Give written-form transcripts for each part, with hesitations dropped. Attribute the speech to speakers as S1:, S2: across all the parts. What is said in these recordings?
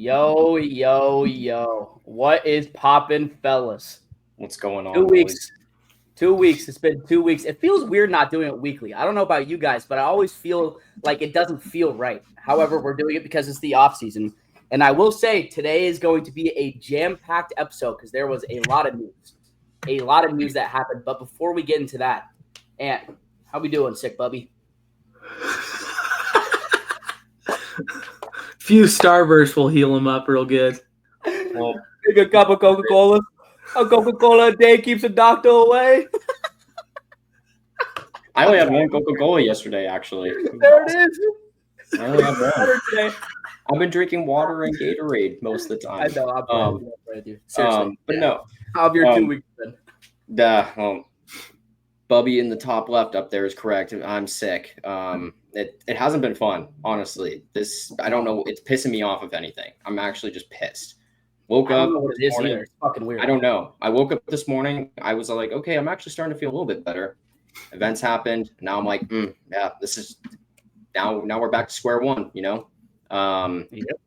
S1: Yo, yo, yo. What is poppin', fellas?
S2: What's going on,
S1: 2 weeks.
S2: boys?
S1: 2 weeks. It's been 2 weeks. It feels weird not doing it weekly. I don't know about you guys, but I always feel like it doesn't feel right. However, we're doing it because it's the off season. And I will say today is going to be a jam-packed episode because there was a lot of news. A lot of news that happened. But before we get into that, Ant, how we doing, sick bubby?
S3: Few Starbursts will heal him up real good.
S1: Well, take a cup of Coca-Cola. A Coca-Cola a day keeps a doctor away.
S2: I only had one Coca-Cola yesterday, actually.
S1: There it is.
S2: I only had one. I've been drinking water and Gatorade most of the time.
S1: I know. I'm proud of you. Seriously.
S2: But no.
S1: How have your 2 weeks been?
S2: Bubby in the top left up there is correct. I'm sick. It hasn't been fun, honestly. I don't know. It's pissing me off, if anything. I'm actually just pissed. Woke up.
S1: I don't know what it is either. It's fucking weird.
S2: I don't know. I woke up this morning. I was like, okay, I'm actually starting to feel a little bit better. Events happened. Now I'm like, yeah, this is now we're back to square one, you know?
S1: Yep.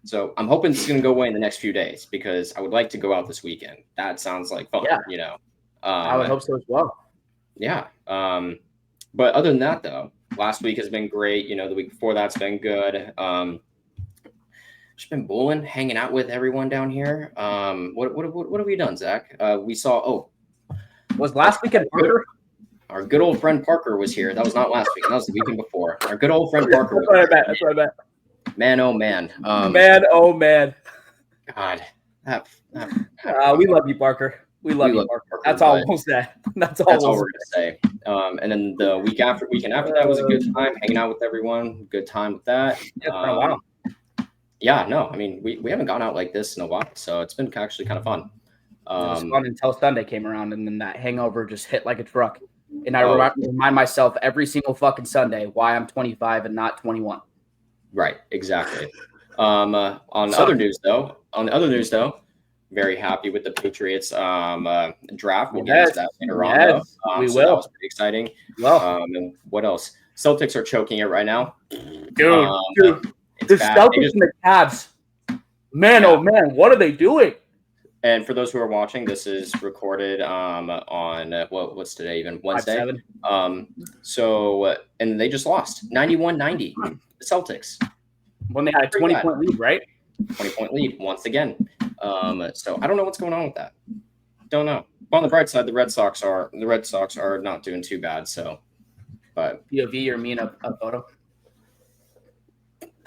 S2: So I'm hoping this is going to go away in the next few days because I would like to go out this weekend. That sounds like fun, you know?
S1: I would hope so as well.
S2: Yeah. But other than that, though, last week has been great. You know, the week before that's been good. Just been bowling, hanging out with everyone down here. What have we done, Zach? We saw.
S1: Was last weekend Parker?
S2: Our good old friend Parker was here. That was not last week. That was the weekend before. Our good old friend Parker.
S1: That's what I meant.
S2: Man, oh man.
S1: Man, oh man.
S2: God.
S1: We love you, Parker. We love you, Parker. That's all we'll say. That's all
S2: we're gonna say. And then the weekend after that was a good time, hanging out with everyone. Good time with that.
S1: Yeah, it's been a while.
S2: Yeah, no, I mean we haven't gone out like this in a while, so it's been actually kind of fun.
S1: It was fun until Sunday came around, and then that hangover just hit like a truck. And I remind myself every single fucking Sunday why I'm 25 and not 21.
S2: Right, exactly. On the other news though, very happy with the Patriots draft. We'll get into that later on though.
S1: We
S2: so
S1: will.
S2: That was pretty exciting. And what else? Celtics are choking it right now.
S1: Dude. The Celtics and the Cavs. Man, oh man, what are they doing?
S2: And for those who are watching, this is recorded on what's today, even Wednesday.
S1: 5-7.
S2: And they just lost 91-90. The Celtics.
S1: When they had a 20-point lead, right?
S2: 20-point lead once again. So I don't know what's going on with that. Don't know. But on the bright side, the Red Sox are not doing too bad. So, but
S1: POV or me in a photo.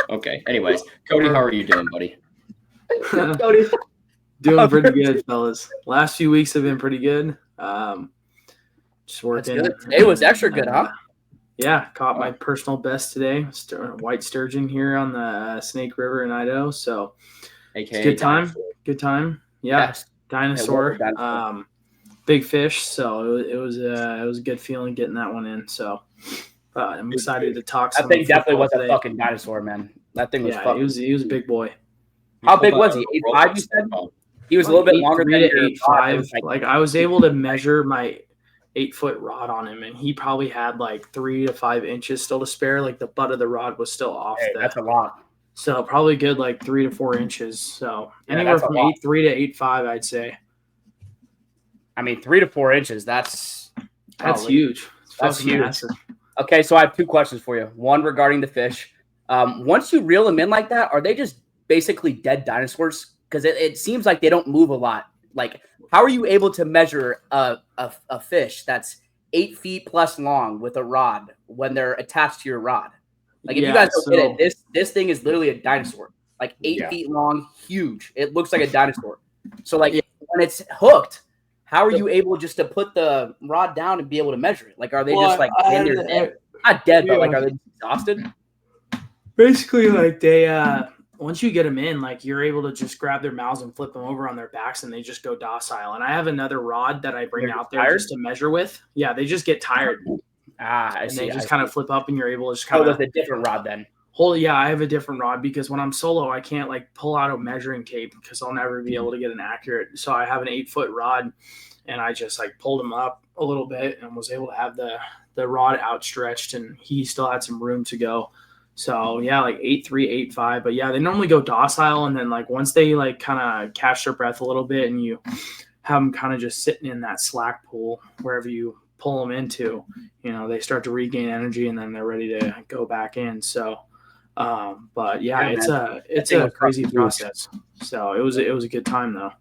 S2: Okay. Anyways, Cody, how are you doing, buddy?
S1: Cody.
S3: Doing pretty good, fellas. Last few weeks have been pretty good. Just working.
S1: That's good. Today was extra good, huh?
S3: Yeah, caught my personal best today. White sturgeon here on the Snake River in Idaho. So,
S2: AKA
S3: good time.
S2: dinosaur.
S3: Good time. Yeah,
S1: Yes.
S3: dinosaur. Big fish. So it was a good feeling getting that one in. So I'm excited to talk.
S1: That thing definitely was a fucking dinosaur, man. That thing was fucking.
S3: He was a big boy.
S1: How big was he? 8'5", you said? He was a little bit longer than
S3: 8'5". Like I was able to measure my 8-foot rod on him, and he probably had like 3 to 5 inches still to spare. Like the butt of the rod was still off.
S1: That's a lot.
S3: So probably good like 3 to 4 inches. So anywhere from 8'3" to 8'5", I'd say.
S1: I mean, 3 to 4 inches. That's
S3: huge.
S1: That's huge.
S3: Massive.
S1: Okay, so I have 2 questions for you. One regarding the fish. Once you reel them in like that, are they just basically dead dinosaurs? Because it seems like they don't move a lot. Like, how are you able to measure a fish that's 8 feet plus long with a rod when they're attached to your rod? Like, if you guys don't get it, this thing is literally a dinosaur. Like 8 feet long, huge. It looks like a dinosaur. So, like, when it's hooked, how are you able just to put the rod down and be able to measure it? Like, are they just like in their dead? Not dead, but like, are they exhausted?
S3: Basically, like they once you get them in, like you're able to just grab their mouths and flip them over on their backs, and they just go docile. And I have another rod that I bring out there just to measure with. Yeah, they just get tired.
S1: I see.
S3: They just kind of flip up, and you're able to just kind of
S1: with a different rod then.
S3: I have a different rod because when I'm solo, I can't like pull out a measuring tape because I'll never be able to get an accurate. So I have an 8-foot rod, and I just like pulled him up a little bit and was able to have the rod outstretched, and he still had some room to go. So yeah, like 8-3, 8-5. But yeah, they normally go docile, and then like once they like kind of catch their breath a little bit, and you have them kind of just sitting in that slack pool wherever you pull them into, they start to regain energy, and then they're ready to go back in. So, but yeah, it's a crazy process. So it was a good time though.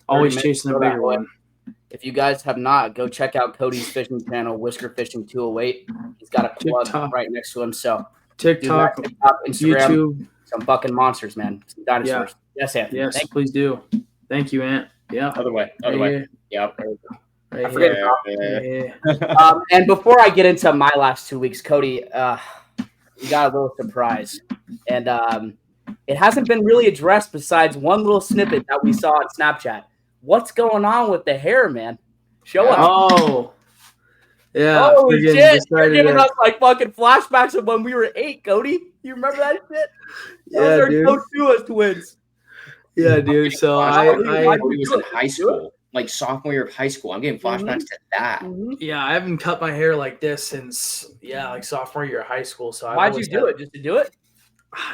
S3: Always chasing a bigger one.
S1: If you guys have not, go check out Cody's fishing channel, Whisker Fishing 208. He's got a plug right next to him. So
S3: TikTok,
S1: Instagram,
S3: YouTube,
S1: some fucking monsters, man. Some dinosaurs. Yeah. Yes, Anthony.
S3: Yes, please do. Thank you, Ant. Yeah.
S2: Other way. Yep.
S1: I forget. And before I get into my last 2 weeks, Cody, we got a little surprise, and it hasn't been really addressed besides one little snippet that we saw on Snapchat. What's going on with the hair, man? Show us.
S3: Oh, yeah.
S1: Oh, shit. You're giving us like fucking flashbacks of when we were 8, Cody. You remember that shit?
S3: Yeah, dude.
S1: Those two as twins.
S3: Yeah, dude. So I
S2: was in high school, like sophomore year of high school. I'm getting flashbacks to that.
S3: Yeah, I haven't cut my hair like this since like sophomore year of high school. So
S1: why'd you do it? Just to do it?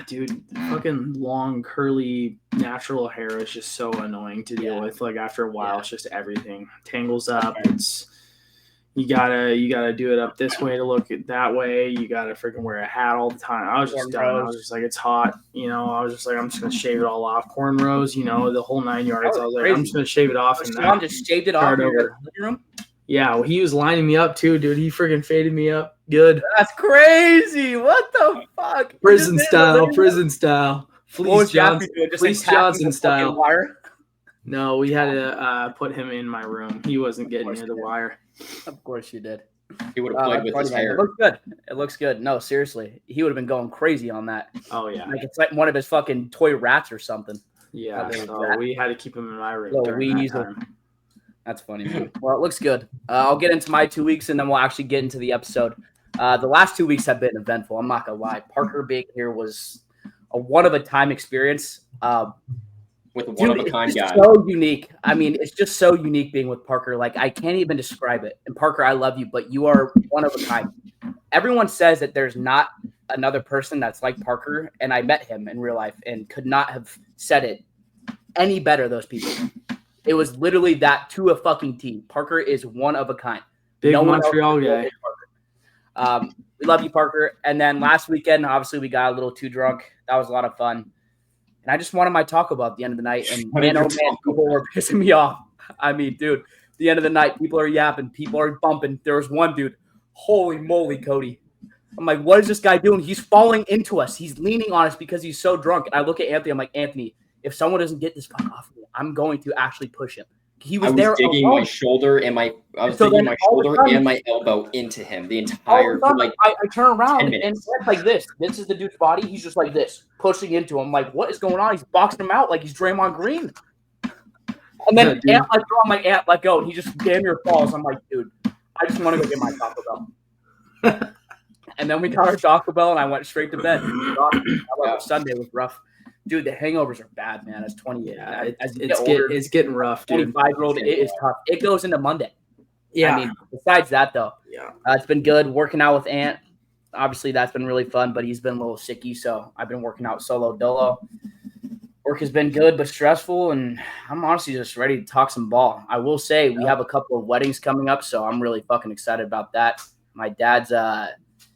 S3: Dude, fucking long, curly, natural hair is just so annoying to deal with. Like after a while, it's just everything tangles up. It's you gotta do it up this way to look that way. You gotta freaking wear a hat all the time. I was just done. I was just like, it's hot. I was just like, I'm just gonna shave it all off. Cornrows, the whole 9 yards. I was like, I'm just gonna shave it off. And
S1: Sean just shaved it off in your living room.
S3: Yeah, well, he was lining me up too, dude. He freaking faded me up good.
S1: That's crazy. What the fuck?
S3: Prison style. Fleece Johnson style.
S1: Wire?
S3: No, we had to put him in my room. He wasn't getting near the wire.
S1: Of course you did.
S2: He would have played with his hair.
S1: It looks good. No, seriously. He would have been going crazy on that.
S3: Oh, yeah.
S1: Like it's like one of his fucking toy rats or something.
S3: Yeah, so we had to keep him in my room during that time.
S1: That's funny, man. Well, it looks good. I'll get into my 2 weeks, and then we'll actually get into the episode. The last 2 weeks have been eventful. I'm not going to lie. Parker being here was a one-of-a-time experience.
S2: With a one-of-a-kind guy.
S1: So unique. I mean, it's just so unique being with Parker. Like, I can't even describe it. And, Parker, I love you, but you are one of a kind. Everyone says that there's not another person that's like Parker, and I met him in real life and could not have said it any better, those people. It was literally that to a fucking T. Parker is one of a kind.
S3: Big Montreal guy.
S1: We love you, Parker. And then last weekend, obviously, we got a little too drunk. That was a lot of fun. And I just wanted my Taco Bell at the end of the night. And man, oh man, people were pissing me off. I mean, dude, at the end of the night, people are yapping. People are bumping. There was one dude. Holy moly, Cody. I'm like, what is this guy doing? He's falling into us. He's leaning on us because he's so drunk. And I look at Anthony. I'm like, Anthony, if someone doesn't get this fuck off me, I'm going to actually push him. I was
S2: digging my shoulder and my elbow into him the entire
S1: I turn around and it's like this. This is the dude's body. He's just like this, pushing into him. Like, what is going on? He's boxing him out like he's Draymond Green. And then Ant let go. I'm like, Ant, let go. And he just damn near falls. I'm like, dude, I just want to go get my Taco Bell. And then we got our Taco Bell and I went straight to bed. Sunday was rough. Dude, the hangovers are bad, man. It's 20.
S3: Yeah, it's getting rough, dude.
S1: 25-year-old, it is tough. It goes into Monday.
S3: Yeah.
S1: I mean, besides that, though, it's been good working out with Ant. Obviously, that's been really fun, but he's been a little sicky, so I've been working out solo dolo. Work has been good but stressful, and I'm honestly just ready to talk some ball. I will say we have a couple of weddings coming up, so I'm really fucking excited about that. My dad's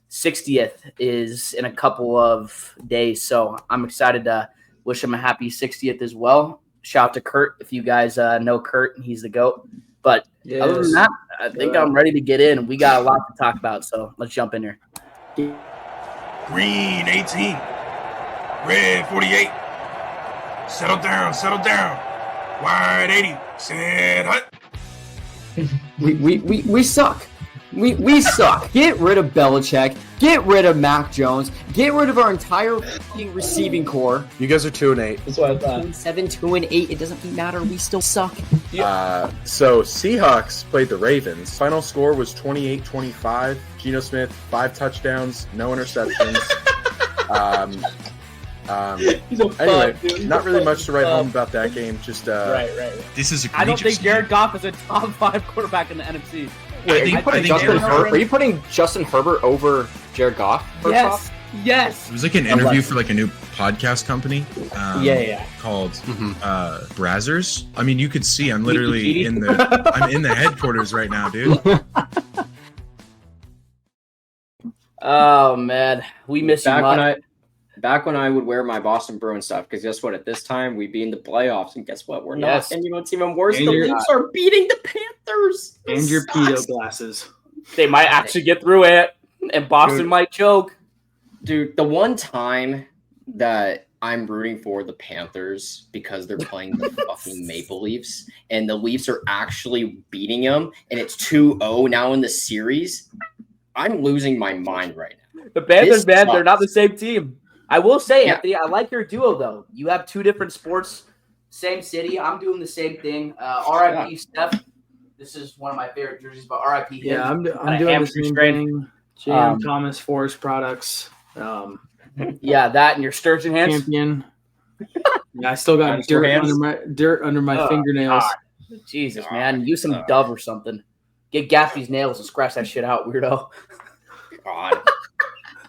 S1: 60th is in a couple of days, so I'm excited to wish him a happy 60th as well. Shout out to Kurt if you guys know Kurt, he's the GOAT. But other than that, I think I'm ready to get in. We got a lot to talk about, so let's jump in here.
S4: Green 18, red 48. Settle down. Wide 80, set hut.
S5: We suck. We suck. Get rid of Belichick. Get rid of Mac Jones. Get rid of our entire receiving core.
S6: You guys are 2-8.
S5: That's what I thought. 2-7, 2-8. It doesn't matter. We still suck.
S6: So Seahawks played the Ravens. Final score was 28-25. Geno Smith, 5 touchdowns, no interceptions. Anyway, not really much to write home about that game. Just
S1: right.
S4: This is
S1: I don't think Jared Goff is a top 5 quarterback in the NFC.
S5: Wait, are you putting Justin Herbert over Jared Goff?
S1: Yes. Yes.
S7: It was like an interview for like a new podcast company. Called Brazzers. I mean, you could see I'm literally in the headquarters right now, dude.
S1: Oh man, we miss you much.
S2: Back when I would wear my Boston Bruins stuff, because guess what? At this time, we'd be in the playoffs, and guess what? We're not. And you know what's even worse? The Leafs are beating the Panthers.
S3: And your pedo glasses.
S1: They might actually get through it, and Boston might choke.
S2: Dude, the one time that I'm rooting for the Panthers because they're playing the fucking Maple Leafs, and the Leafs are actually beating them, and it's 2-0 now in the series, I'm losing my mind right now.
S1: The Panthers, man, they're not the same team. I will say, Anthony, I like your duo, though. You have two different sports, same city. I'm doing the same thing. R.I.P. Steph. This is one of my favorite jerseys, but R.I.P. him.
S3: Yeah, I'm doing the same thing. JM Thomas Forest Products.
S1: Yeah, that and your sturgeon hands.
S3: Champion. Yeah, I still got dirt under my fingernails.
S1: God. Jesus, man. Use some Dove or something. Get Gatsby's nails and scratch that shit out, weirdo.
S2: God.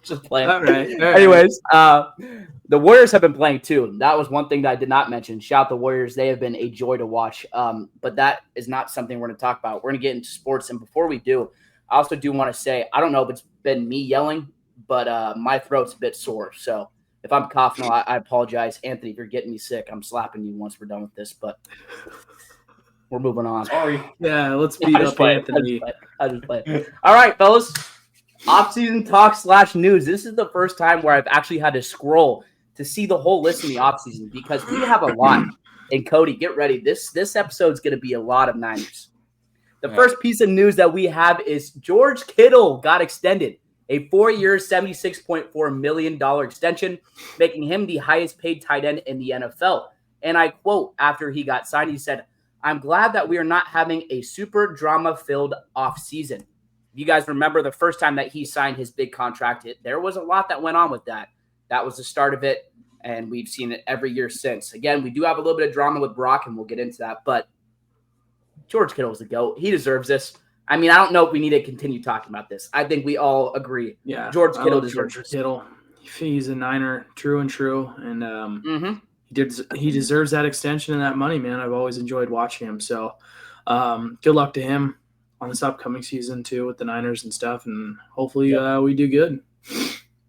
S1: Just playing.
S3: All right.
S1: Anyways, the Warriors have been playing too. That was one thing that I did not mention. Shout out the Warriors. They have been a joy to watch. But that is not something we're going to talk about. We're going to get into sports. And before we do, I also do want to say, I don't know if it's been me yelling, but my throat's a bit sore. So if I'm coughing, I apologize. Anthony, if you're getting me sick, I'm slapping you once we're done with this. But we're moving on.
S2: Sorry.
S3: Yeah, let's beat up Anthony.
S1: I just play. All right, fellas. Offseason talk / news. This is the first time where I've actually had to scroll to see the whole list in the offseason because we have a lot. And Cody, get ready. This episode's going to be a lot of Niners. The first piece of news that we have is George Kittle got extended. A 4-year, $76.4 million extension, making him the highest paid tight end in the NFL. And I quote, after he got signed, he said, "I'm glad that we are not having a super drama-filled offseason." You guys remember the first time that he signed his big contract, there was a lot that went on with that. That was the start of it, and we've seen it every year since. Again, we do have a little bit of drama with Brock, and we'll get into that, but George Kittle's the GOAT. He deserves this. I mean, I don't know if we need to continue talking about this. I think we all agree.
S3: Yeah,
S1: George Kittle deserves
S3: George Kittle. He's a Niner, true and true, and he deserves that extension and that money, man. I've always enjoyed watching him, so good luck to him on this upcoming season too with the Niners and stuff, and hopefully we do good.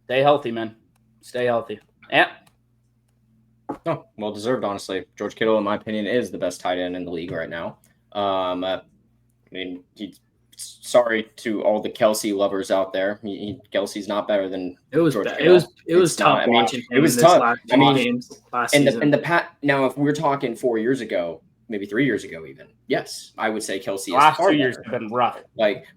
S1: Stay healthy, man. Stay healthy. Yeah.
S2: Oh, well deserved, honestly. George Kittle, in my opinion, is the best tight end in the league right now. I mean, sorry to all the Kelsey lovers out there. Kelsey's not better than George Kittle.
S3: It was tough watching.
S2: It was tough.
S3: I mean, last season.
S2: Now, if we're talking 4 years ago, maybe 3 years ago, even yes, I would say Kelsey.
S1: Last 2 years have been rough.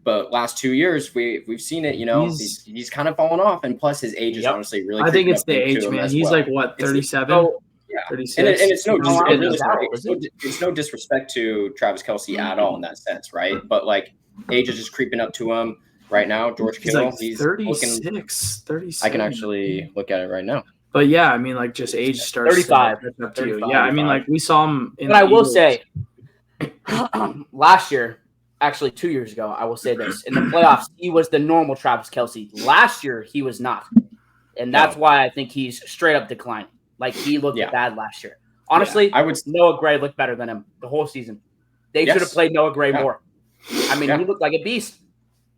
S2: But last 2 years we've seen it. You know, he's kind of fallen off, and plus his age is honestly really.
S3: I think it's the age, man. He's like what 37.
S2: Yeah,
S3: 36.
S2: And it's no disrespect to Travis Kelce at all in that sense, right? But like age is just creeping up to him right now. George Kittle,
S3: like
S2: he's
S3: 36.
S2: I can actually look at it right now.
S3: But yeah, I mean, like just age starts
S1: 35.
S3: Up to you. Yeah, I mean, like we saw him.
S1: But I will say, last year, actually 2 years ago, I will say this: in the playoffs, he was the normal Travis Kelce. Last year, he was not, and that's why I think he's straight up declining. Like he looked bad last year. Honestly,
S2: I would.
S1: Noah Gray looked better than him the whole season. They should have played Noah Gray more. I mean, he looked like a beast.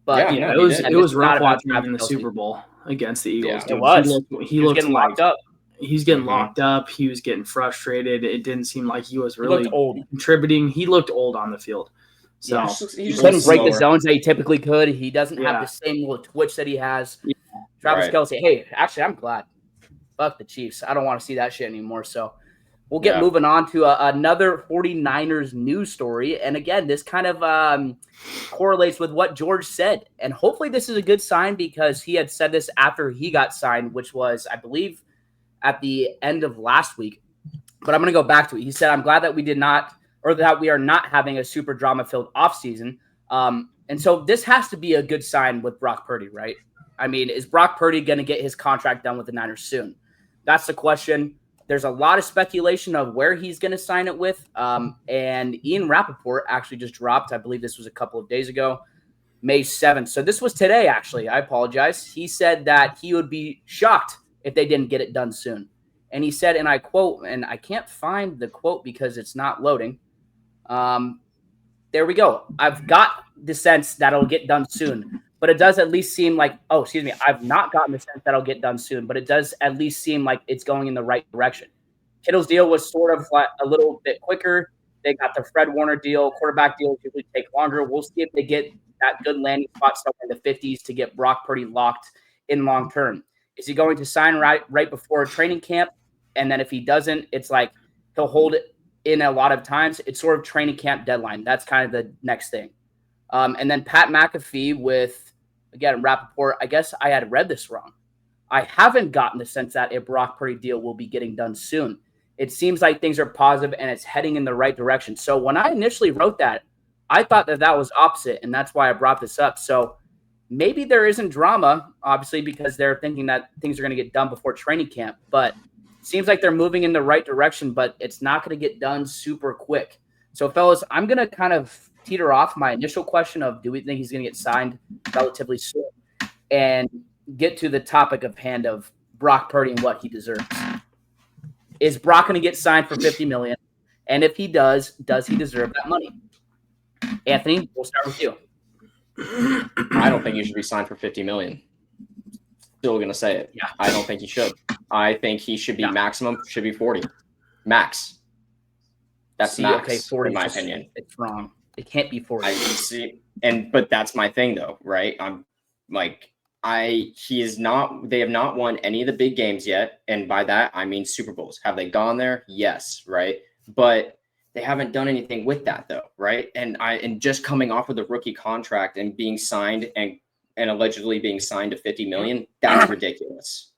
S1: But
S3: it was rough watching him in the Super Bowl against the Eagles.
S1: It was.
S3: He looked
S1: getting locked up.
S3: He's getting locked up. He was getting frustrated. It didn't seem like he was really
S1: old.
S3: Contributing. He looked old on the field. So
S1: he couldn't break the zones that he typically could. He doesn't have the same little twitch that he has. Yeah. Travis Kelce. Hey, actually, I'm glad. Fuck the Chiefs. I don't want to see that shit anymore. So we'll get moving on to another 49ers news story. And again, this kind of correlates with what George said. And hopefully this is a good sign because he had said this after he got signed, which was, I believe, at the end of last week. But I'm going to go back to it. He said, "I'm glad that we did not, or that we are not having a super drama-filled offseason." And so this has to be a good sign with Brock Purdy, right? I mean, is Brock Purdy going to get his contract done with the Niners soon? That's the question. There's a lot of speculation of where he's going to sign it with. And Ian Rappaport actually just dropped, I believe this was a couple of days ago, May 7th. So this was today, actually. I apologize. He said that he would be shocked if they didn't get it done soon. And he said, and I quote, and I can't find the quote because it's not loading. There we go. I've got the sense that it'll get done soon, but it does at least seem like, I've not gotten the sense that it'll get done soon, but it does at least seem like it's going in the right direction. Kittle's deal was sort of a little bit quicker. They got the Fred Warner deal. Quarterback deals usually take longer. We'll see if they get that good landing spot somewhere in the 50s to get Brock Purdy locked in long term. Is he going to sign right before training camp? And then if he doesn't, it's like he'll hold it in a lot of times. It's sort of training camp deadline. That's kind of the next thing. And then Pat McAfee with, again, Rappaport. I guess I had read this wrong. I haven't gotten the sense that a Brock Purdy deal will be getting done soon. It seems like things are positive and it's heading in the right direction. So when I initially wrote that, I thought that was opposite, and that's why I brought this up. So maybe there isn't drama, obviously, because they're thinking that things are going to get done before training camp. But it seems like they're moving in the right direction, but it's not going to get done super quick. So, fellas, I'm going to kind of teeter off my initial question of do we think he's going to get signed relatively soon and get to the topic of hand of Brock Purdy and what he deserves. Is Brock going to get signed for $50 million? And if he does he deserve that money? Anthony, we'll start with you.
S2: I don't think he should be signed for $50 million. Still going to say it.
S1: Yeah.
S2: I don't think he should. I think he should be maximum, should be 40. Max. That's max,
S1: okay, 40
S2: in my opinion.
S1: It's wrong. It can't be 40.
S2: I see. But that's my thing though, right? I'm like, he is not, they have not won any of the big games yet. And by that, I mean Super Bowls. Have they gone there? Yes. Right. But they haven't done anything with that though. Right. And just coming off of the rookie contract and being signed and allegedly being signed to 50 million, that's ridiculous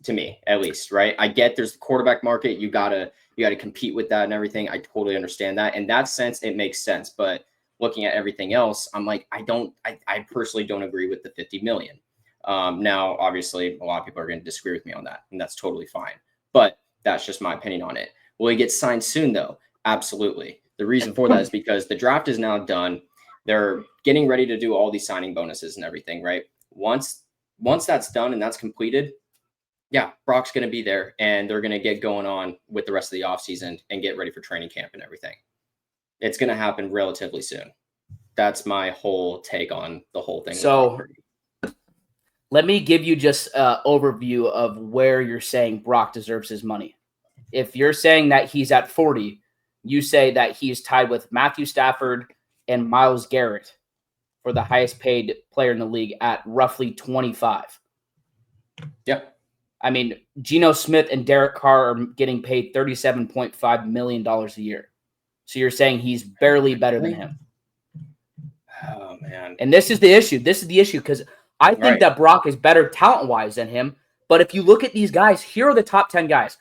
S2: to me, at least. Right. I get there's the quarterback market. You gotta compete with that and everything. I totally understand that. In that sense, it makes sense. But looking at everything else, I'm like, I personally don't agree with the 50 million. Now, obviously, a lot of people are going to disagree with me on that, and that's totally fine. But that's just my opinion on it. Will he get signed soon, though? Absolutely. The reason for that is because the draft is now done. They're getting ready to do all these signing bonuses and everything, right? Once that's done and that's completed, yeah, Brock's going to be there, and they're going to get going on with the rest of the offseason and get ready for training camp and everything. It's going to happen relatively soon. That's my whole take on the whole thing.
S1: So let me give you just an overview of where you're saying Brock deserves his money. If you're saying that he's at 40, you say that he's tied with Matthew Stafford and Myles Garrett for the highest paid player in the league at roughly 25.
S2: Yep.
S1: I mean, Geno Smith and Derek Carr are getting paid $37.5 million a year. So you're saying he's barely better than him.
S2: Oh, man.
S1: And this is the issue. Because I think that Brock is better talent-wise than him. But if you look at these guys, here are the top 10 guys.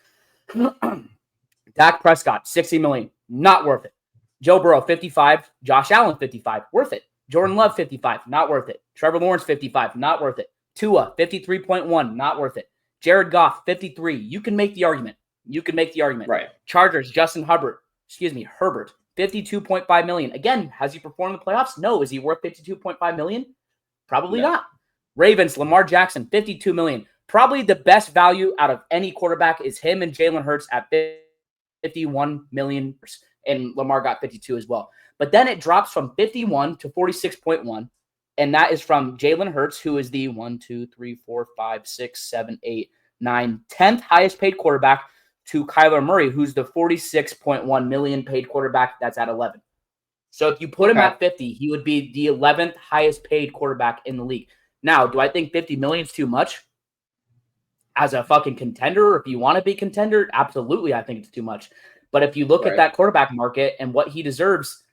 S1: Dak Prescott, $60 million. Not worth it. Joe Burrow, 55. Josh Allen, 55. Worth it. Jordan Love, 55. Not worth it. Trevor Lawrence, 55. Not worth it. Tua, 53.1. Not worth it. Jared Goff, 53. You can make the argument.
S2: Right.
S1: Chargers, Herbert, 52.5 million. Again, has he performed in the playoffs? No. Is he worth 52.5 million? Probably not. Ravens, Lamar Jackson, 52 million. Probably the best value out of any quarterback is him and Jalen Hurts at 51 million. And Lamar got 52 as well. But then it drops from 51 to 46.1. And that is from Jalen Hurts, who is the 10th highest paid quarterback, to Kyler Murray, who's the 46.1 million paid quarterback. That's at 11. So if you put him at 50, he would be the 11th highest paid quarterback in the league. Now, do I think 50 million is too much as a fucking contender? Or if you want to be contender, absolutely, I think it's too much. But if you look at that quarterback market and what he deserves,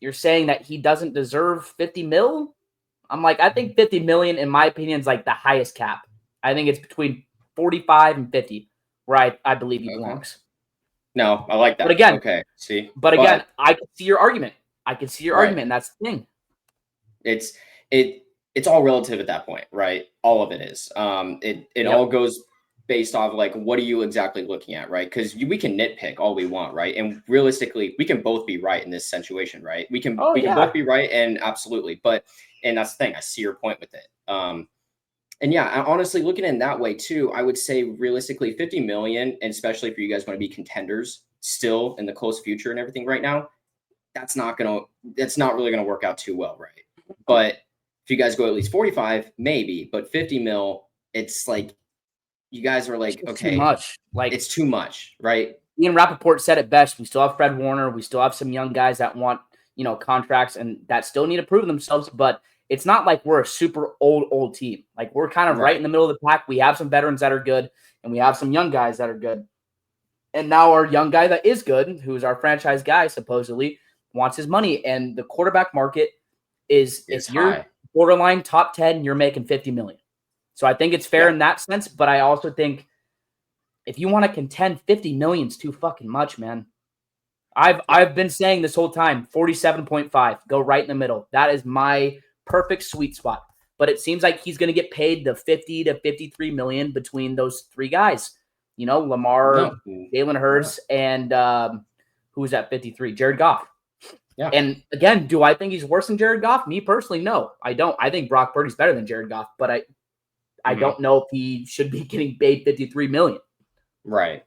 S1: you're saying that he doesn't deserve 50 mil? I'm like, I think 50 million, in my opinion, is like the highest cap. I think it's between 45 and 50 where I believe he belongs.
S2: No, I like that.
S1: But again,
S2: But
S1: again, I can see your argument. And that's the thing.
S2: It's all relative at that point, right? All of it is. It all goes based off like what are you exactly looking at, right? Because we can nitpick all we want, right? And realistically, we can both be right in this situation, right? We can can both be right, and absolutely. And that's the thing. I see your point with it. And yeah, honestly, looking in that way too, I would say realistically 50 million, and especially if you guys want to be contenders still in the close future and everything right now, that's not really gonna work out too well, right? But if you guys go at least 45, maybe, but 50 mil, it's like you guys are like, okay,
S1: too much. Like
S2: it's too much, right?
S1: Ian Rappaport said it best. We still have Fred Warner. We still have some young guys that want, contracts and that still need to prove themselves. But it's not like we're a super old team. Like we're kind of right in the middle of the pack. We have some veterans that are good, and we have some young guys that are good. And now our young guy that is good, who's our franchise guy, supposedly wants his money. And the quarterback market is if you're high. Borderline top 10, you're making 50 million. So I think it's fair in that sense, but I also think if you want to contend, 50 million is too fucking much, man. I've been saying this whole time, 47.5, go right in the middle. That is my perfect sweet spot. But it seems like he's going to get paid the 50 to 53 million between those three guys. Lamar, Jalen Hurts, and who was at 53? Jared Goff. Yeah. And again, do I think he's worse than Jared Goff? Me personally, no, I don't. I think Brock Purdy's better than Jared Goff, but I don't know if he should be getting paid 53 million.
S2: Right.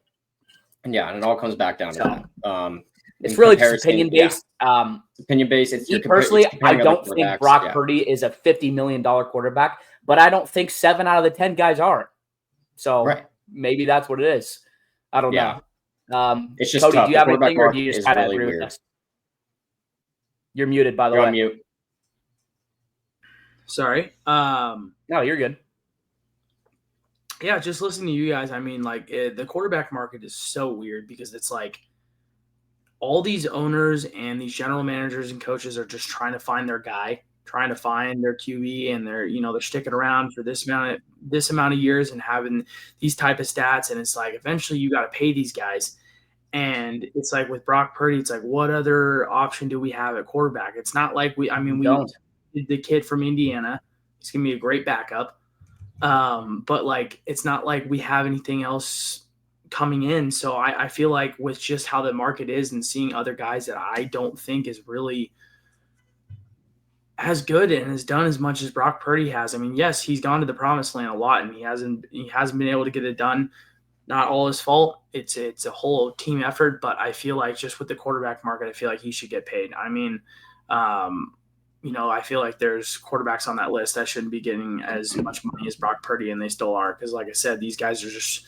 S2: And yeah, and it all comes back down to that.
S1: It's really just opinion based.
S2: Opinion based.
S1: Personally, I don't think Brock Purdy is a $50 million quarterback, but I don't think 7 out of the 10 guys are. So maybe that's what it is. I don't know.
S2: It's just
S1: Cody,
S2: tough.
S1: Do you have anything, or do you just kind of agree with us? You're muted, by the way.
S2: You're on mute.
S3: Sorry.
S1: No, you're good.
S3: Yeah, just listening to you guys, I mean, like, the quarterback market is so weird because it's like all these owners and these general managers and coaches are just trying to find their guy, trying to find their QB, and they're sticking around for this amount of years and having these type of stats. And it's like eventually you got to pay these guys. And it's like with Brock Purdy, it's like, what other option do we have at quarterback? It's not like we the kid from Indiana. He's gonna be a great backup. But like, it's not like we have anything else coming in. So I feel like with just how the market is and seeing other guys that I don't think is really as good and has done as much as Brock Purdy has. I mean, yes, he's gone to the promised land a lot and he hasn't been able to get it done. Not all his fault. It's a whole team effort, but I feel like just with the quarterback market, I feel like he should get paid. I mean, I feel like there's quarterbacks on that list that shouldn't be getting as much money as Brock Purdy, and they still are. Because, like I said, these guys are just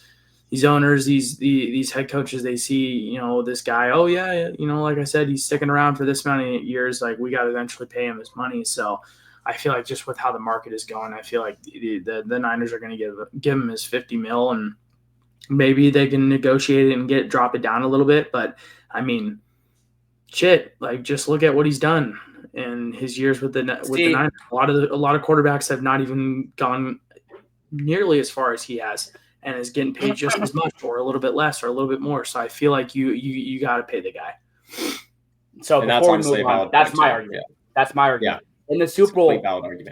S3: these owners, these head coaches. They see, this guy. Oh yeah, like I said, he's sticking around for this many years. Like we got to eventually pay him his money. So I feel like just with how the market is going, I feel like the Niners are going to give him his 50 mil, and maybe they can negotiate it and drop it down a little bit. But I mean, shit, like just look at what he's done in his years with the Niners. A lot of quarterbacks have not even gone nearly as far as he has, and is getting paid just as much, or a little bit less, or a little bit more. So I feel like you got to pay the guy.
S1: So before we move on, that's my argument. Yeah. That's my argument. Yeah. In the Super Bowl,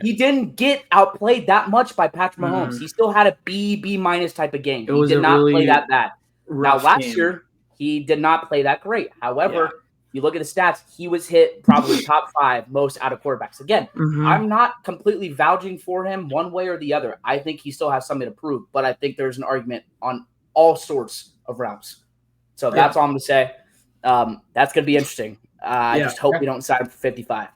S1: he didn't get outplayed that much by Patrick Mahomes. He still had a B- type of game. He did not play that bad. Now, last year, he did not play that great. However, you look at the stats, he was hit probably top 5 most out of quarterbacks. Again, I'm not completely vouching for him one way or the other. I think he still has something to prove, but I think there's an argument on all sorts of realms. So that's all I'm going to say. That's going to be interesting. I just hope we don't sign for 55.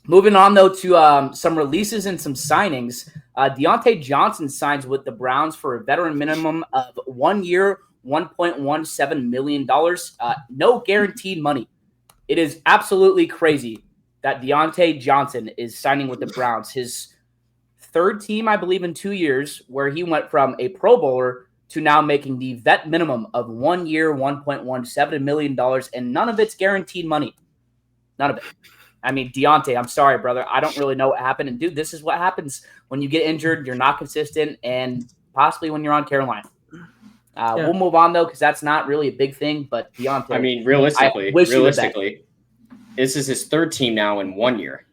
S1: Moving on, though, to some releases and some signings. Deontay Johnson signs with the Browns for a veteran minimum of 1 year, $1.17 million. No guaranteed money. It is absolutely crazy that Deontay Johnson is signing with the Browns. His third team, I believe, in 2 years, where he went from a Pro Bowler to now making the vet minimum of 1 year, $1.17 million, and none of it's guaranteed money. None of it. I mean, Deontay, I'm sorry, brother. I don't really know what happened. And, dude, this is what happens when you get injured. You're not consistent, and possibly when you're on Carolina. We'll move on, though, because that's not really a big thing. But Deontay,
S2: I mean, realistically, this is his third team now in 1 year.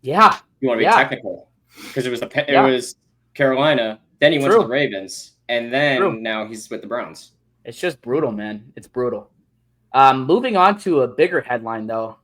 S1: Yeah.
S2: You want to be technical. Because it was Carolina, Then he went to the Ravens, and then now he's with the Browns.
S1: It's just brutal, man. It's brutal. Moving on to a bigger headline, though.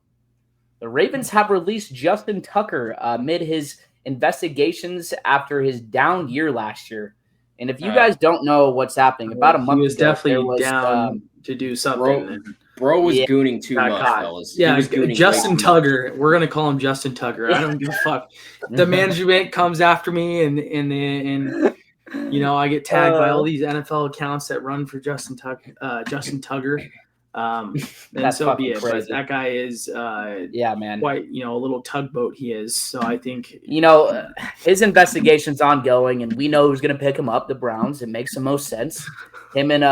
S1: The Ravens have released Justin Tucker amid his investigations after his down year last year. And if you guys don't know what's happening, about a month ago,
S3: he was definitely down to do something.
S2: Bro was gooning too much, fellas.
S3: Yeah, Justin Tugger. We're gonna call him Justin Tugger. I don't give a fuck. The management comes after me, and you know, I get tagged by all these NFL accounts that run for Justin Tugger. And so be it. But that guy is,
S1: man,
S3: quite, you know, a little tugboat he is. So I think,
S1: you know, his investigation's ongoing, and we know who's going to pick him up. The Browns. It makes the most sense. Him and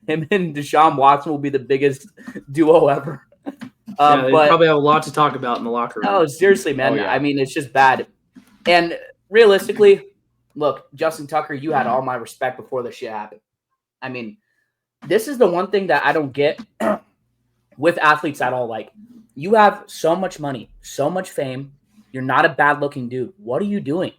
S1: Deshaun Watson will be the biggest duo ever.
S3: They probably have a lot to talk about in the locker room.
S1: No, seriously, man. I mean, it's just bad. And realistically, look, Justin Tucker, you had all my respect before this shit happened. I mean, this is the one thing that I don't get with athletes at all. Like, you have so much money, so much fame. You're not a bad-looking dude. What are you doing?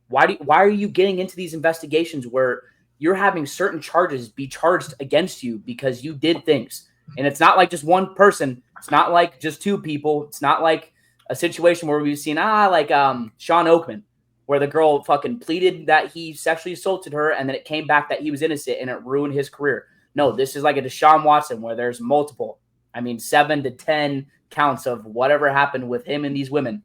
S1: Why are you getting into these investigations where you're having certain charges be charged against you because you did things? And it's not like just one person. It's not like just two people. It's not like a situation where we've seen, like Sean Oakman, where the girl fucking pleaded that he sexually assaulted her, and then it came back that he was innocent, and it ruined his career. No, this is like a Deshaun Watson where there's multiple, 7 to 10 counts of whatever happened with him and these women.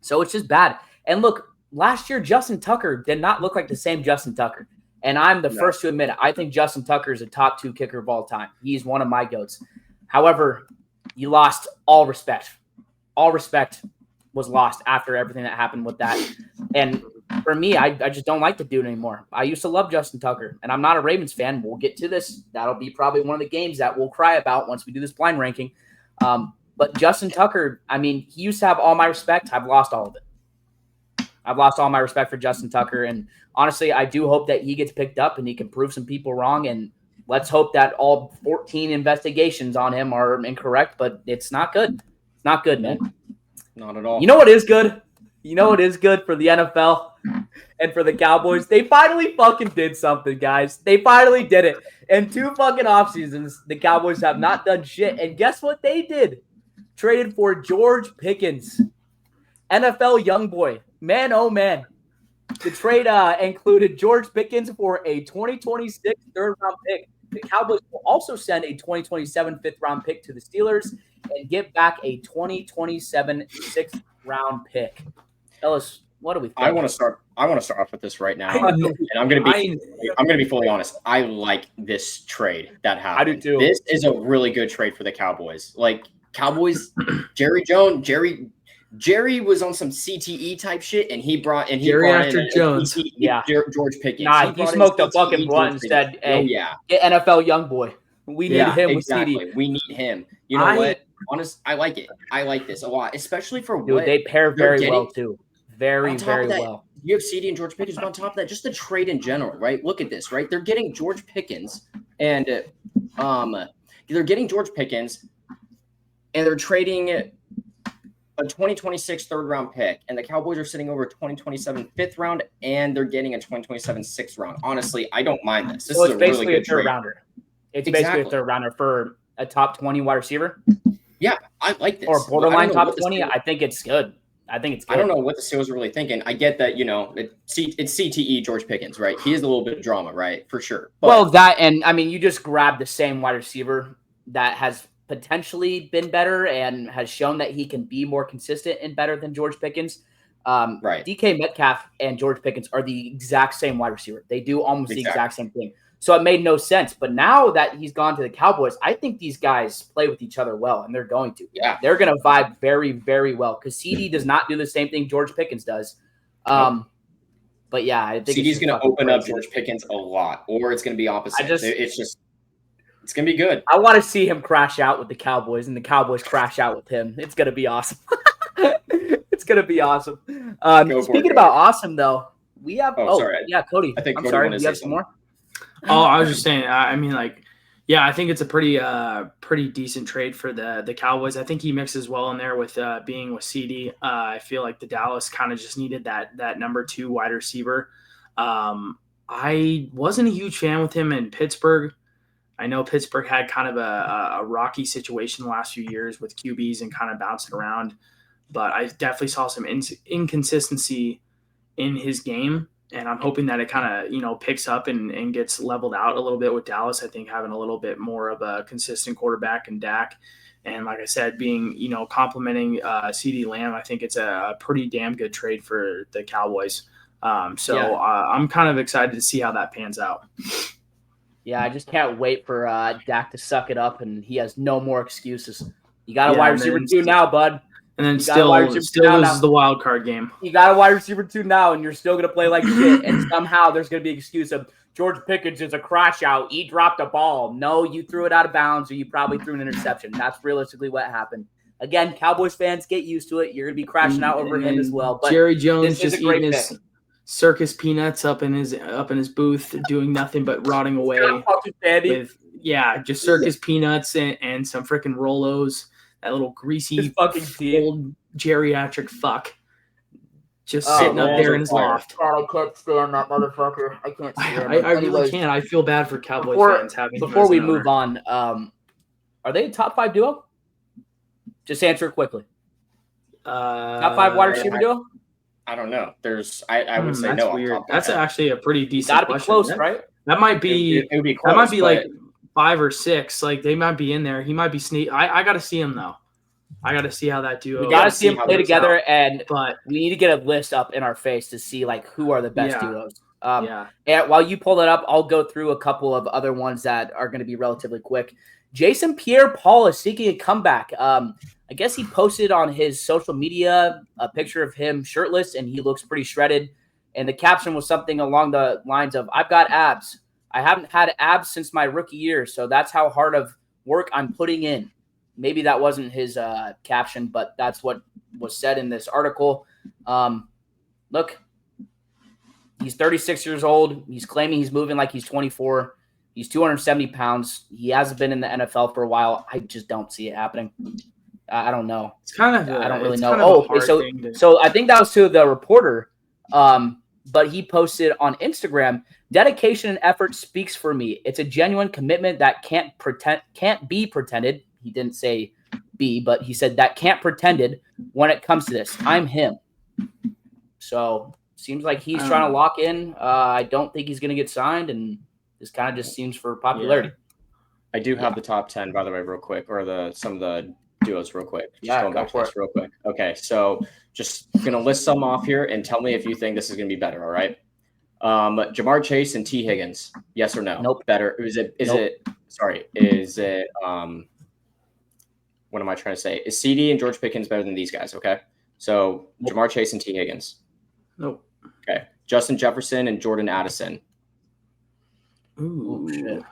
S1: So it's just bad. And look, last year, Justin Tucker did not look like the same Justin Tucker. And I'm the first to admit it. I think Justin Tucker is a top 2 kicker of all time. He's one of my GOATs. However, you lost all respect. All respect was lost after everything that happened with that. And for me, I just don't like the dude anymore. I used to love Justin Tucker, and I'm not a Ravens fan. We'll get to this. That'll be probably one of the games that we'll cry about once we do this blind ranking. But Justin Tucker, he used to have all my respect. I've lost all of it. I've lost all my respect for Justin Tucker, and honestly, I do hope that he gets picked up and he can prove some people wrong, and let's hope that all 14 investigations on him are incorrect, but it's not good. It's not good, man.
S2: Not at all.
S1: You know what is good? You know what is good for the NFL and for the Cowboys? They finally fucking did something, guys. They finally did it. In 2 fucking off seasons, the Cowboys have not done shit. And guess what they did? Traded for George Pickens, NFL young boy. Man, oh man. The trade included George Pickens for a 2026 third-round pick. The Cowboys will also send a 2027 fifth-round pick to the Steelers and get back a 2027 sixth-round pick. Tell us, what do we think?
S2: I want to start off with this right now, and I'm going to be fully honest. I like this trade that happened.
S1: I do too.
S2: This is a really good trade for the Cowboys. Like, Cowboys, Jerry was on some CTE type shit, and he brought in
S3: Jones.
S2: George Pickens.
S1: Nah, he smoked a fucking blunt and said, "Hey, get NFL young boy. We need him
S2: exactly.
S1: with CD.
S2: We need him." You know what? I like it. I like this a lot, especially for what
S1: they pair very well too. Very
S2: that,
S1: well.
S2: You have CD and George Pickens, but on top of that, just the trade in general, right? Look at this, right? They're getting George Pickens, and they're getting George Pickens, and they're trading a 2026 third-round pick, and the Cowboys are sitting over a 2027 fifth round, and they're getting a 2027 sixth round. Honestly, I don't mind this. This is
S1: it's basically a third rounder. It's basically a third rounder for a top 20 wide receiver.
S2: Yeah, I like this.
S1: Or borderline top 20. I think it's good. I don't
S2: know what the Steelers are really thinking. I get that, it's CTE George Pickens, right? He is a little bit of drama, right? For sure. But,
S1: well, that, and you just grab the same wide receiver that has potentially been better and has shown that he can be more consistent and better than George Pickens.
S2: Right.
S1: DK Metcalf and George Pickens are the exact same wide receiver. They do almost the exact same thing. So it made no sense. But now that he's gone to the Cowboys, I think these guys play with each other well, and they're going to.
S2: Yeah.
S1: They're going to vibe very, very well because CD does not do the same thing George Pickens does. But yeah, I think
S2: CD's going to open up George Pickens a lot, or it's going to be opposite. It's going to be good.
S1: I want to see him crash out with the Cowboys and the Cowboys crash out with him. It's going to be awesome. It's going to be awesome. Speaking about awesome, though, we have –
S2: sorry.
S1: Yeah, Cody. I'm sorry. Do you have some more?
S3: Oh, I was just saying, I think it's a pretty decent trade for the Cowboys. I think he mixes well in there with being with CD. I feel like the Dallas kind of just needed that number 2 wide receiver. I wasn't a huge fan with him in Pittsburgh. I know Pittsburgh had kind of a rocky situation the last few years with QBs and kind of bouncing around, but I definitely saw some inconsistency in his game, and I'm hoping that it kind of picks up and gets leveled out a little bit with Dallas. I think having a little bit more of a consistent quarterback in Dak, and like I said, being complimenting CeeDee Lamb, I think it's a pretty damn good trade for the Cowboys. I'm kind of excited to see how that pans out.
S1: Yeah, I just can't wait for Dak to suck it up, and he has no more excuses. You got a wide receiver 2 now, bud.
S3: And then still loses the wild card game.
S1: You got a wide receiver 2 now, and you're still going to play like shit. And somehow there's going to be an excuse of George Pickens is a crash out. He dropped a ball. No, you threw it out of bounds, or you probably threw an interception. That's realistically what happened. Again, Cowboys fans, get used to it. You're going to be crashing out over him as well. But
S3: Jerry Jones just eating his circus peanuts up in his booth, doing nothing but rotting away. Just circus peanuts and some freaking Rolos. That little greasy old geriatric fuck just sitting up there in his loft.
S1: I can't stand that motherfucker. I can't stand
S3: him. I really can't. I feel bad for Cowboys fans having.
S1: Before we move on, are they a top 5 duo? Just answer it quickly. Top 5 wide receiver duo?
S2: I don't know. I would say no.
S3: Weird. That's actually a pretty decent.
S1: Gotta be close, right?
S3: That might be.
S2: It would be close.
S3: That might be like 5 or 6. Like they might be in there. He might be sneak. I got to see him though. I got to see how that duo.
S1: We got to see them play together, but we need to get a list up in our face to see like who are the best duos. And while you pull that up, I'll go through a couple of other ones that are going to be relatively quick. Jason Pierre-Paul is seeking a comeback. I guess he posted on his social media a picture of him shirtless, and he looks pretty shredded. And the caption was something along the lines of, "I've got abs. I haven't had abs since my rookie year, so that's how hard of work I'm putting in." Maybe that wasn't his caption, but that's what was said in this article. Look, he's 36 years old. He's claiming he's moving like he's 24. He's 270 pounds. He hasn't been in the NFL for a while. I just don't see it happening. I don't know.
S3: It's kind of
S1: I don't really know. So I think that was to the reporter, but he posted on Instagram, "Dedication and effort speaks for me. It's a genuine commitment that can't be pretended." He didn't say be, but he said that can't pretended when it comes to this. I'm him. So seems like he's trying to lock in. I don't think he's going to get signed, and this kind of just seems for popularity.
S2: I do have the top 10, by the way, real quick, or some of the duos real quick. Just going back to this real quick. Okay, so just going to list some off here and tell me if you think this is going to be better, all right? Jamar Chase and T. Higgins, yes or no?
S1: Nope.
S2: Better. Is it what am I trying to say? Is CD and George Pickens better than these guys? Okay. So Jamar Chase and T. Higgins.
S3: Nope.
S2: Okay. Justin Jefferson and Jordan Addison.
S3: Ooh, shit.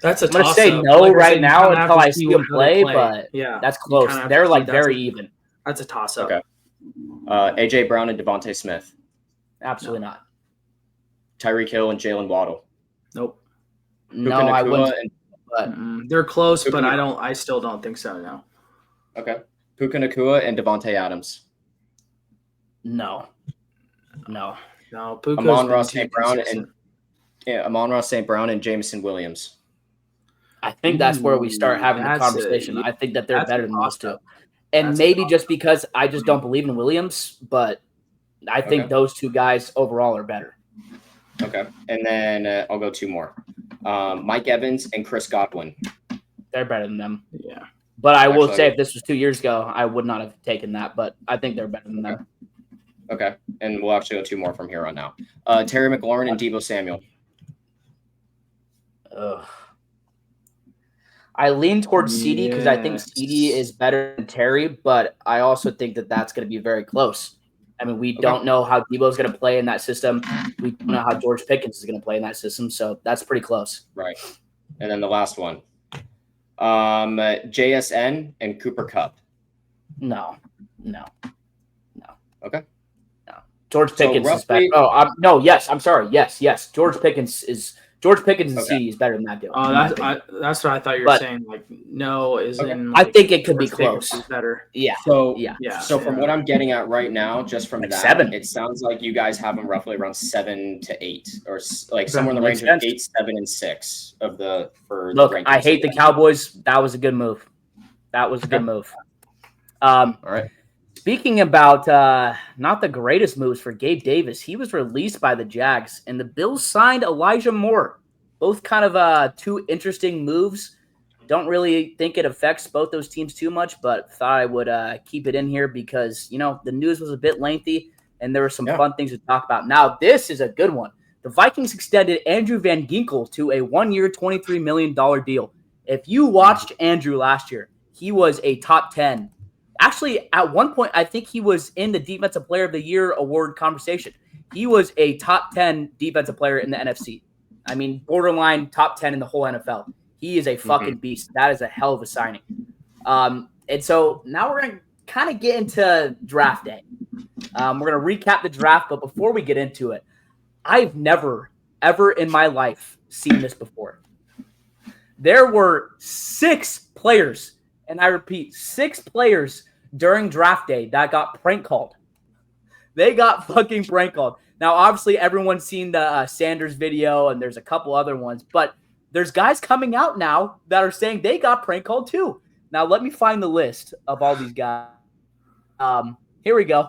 S3: That's
S1: I'm going to say no right now until I see him play, but that's close. They're like very even.
S3: That's a toss-up.
S2: Okay. A.J. Brown and Devontae Smith.
S1: Absolutely not.
S2: Tyreek Hill and Jalen Waddle.
S3: Nope.
S1: No, I wouldn't. But
S3: they're close, but I still don't think so. No.
S2: Okay. Puka Nacua and Devontae Adams.
S1: No.
S2: Amon-Ra St. Brown and Jameson Williams.
S1: I think that's where we start having the conversation. I think that they're better than those two. And maybe just because I just don't believe in Williams, but I think those two guys overall are better.
S2: Okay. And then I'll go 2 more. Mike Evans and Chris Godwin.
S1: They're better than them.
S3: Yeah.
S1: But I will say if this was 2 years ago, I would not have taken that, but I think they're better than them.
S2: Okay. And we'll actually go 2 more from here on now. Terry McLaurin and Deebo Samuel.
S1: I lean towards CD because I think CD is better than Terry, but I also think that that's going to be very close. I mean, we don't know how Deebo is going to play in that system. We don't know how George Pickens is going to play in that system, so that's pretty close.
S2: Right. And then the last one. JSN and Cooper Kupp.
S1: No.
S2: Okay.
S1: No. George Pickens is better. Yes. I'm sorry. Yes. George Pickens is George Pickens and CD is better than that deal.
S3: Oh, that's what I thought you were saying. Like, no,
S1: I think it could be close.
S3: Is better.
S1: Yeah.
S2: So
S3: yeah.
S2: So from what I'm getting at right now, just from
S1: like
S2: that,
S1: 7.
S2: it sounds like you guys have them roughly around 7 to 8, or like somewhere in the range of 8, 7, and 6 of the for.
S1: Look,
S2: the
S1: I hate the Cowboys. That was a good move.
S2: All right.
S1: Speaking about not the greatest moves for Gabe Davis, he was released by the Jags, and the Bills signed Elijah Moore. Both kind of 2 interesting moves. Don't really think it affects both those teams too much, but thought I would keep it in here because, the news was a bit lengthy, and there were some fun things to talk about. Now, this is a good one. The Vikings extended Andrew Van Ginkel to a 1-year, $23 million deal. If you watched Andrew last year, he was a top 10. Actually, at one point, I think he was in the Defensive Player of the Year award conversation. He was a top 10 defensive player in the NFC. I mean, borderline top 10 in the whole NFL. He is a fucking beast. That is a hell of a signing. And so now we're going to kind of get into draft day. We're going to recap the draft, but before we get into it, I've never, ever in my life seen this before. There were 6 players, and I repeat, 6 players during draft day that got prank called. They got fucking prank called. Now, obviously, everyone's seen the Sanders video, and there's a couple other ones, but there's guys coming out now that are saying they got prank called too. Now, let me find the list of all these guys. Here we go.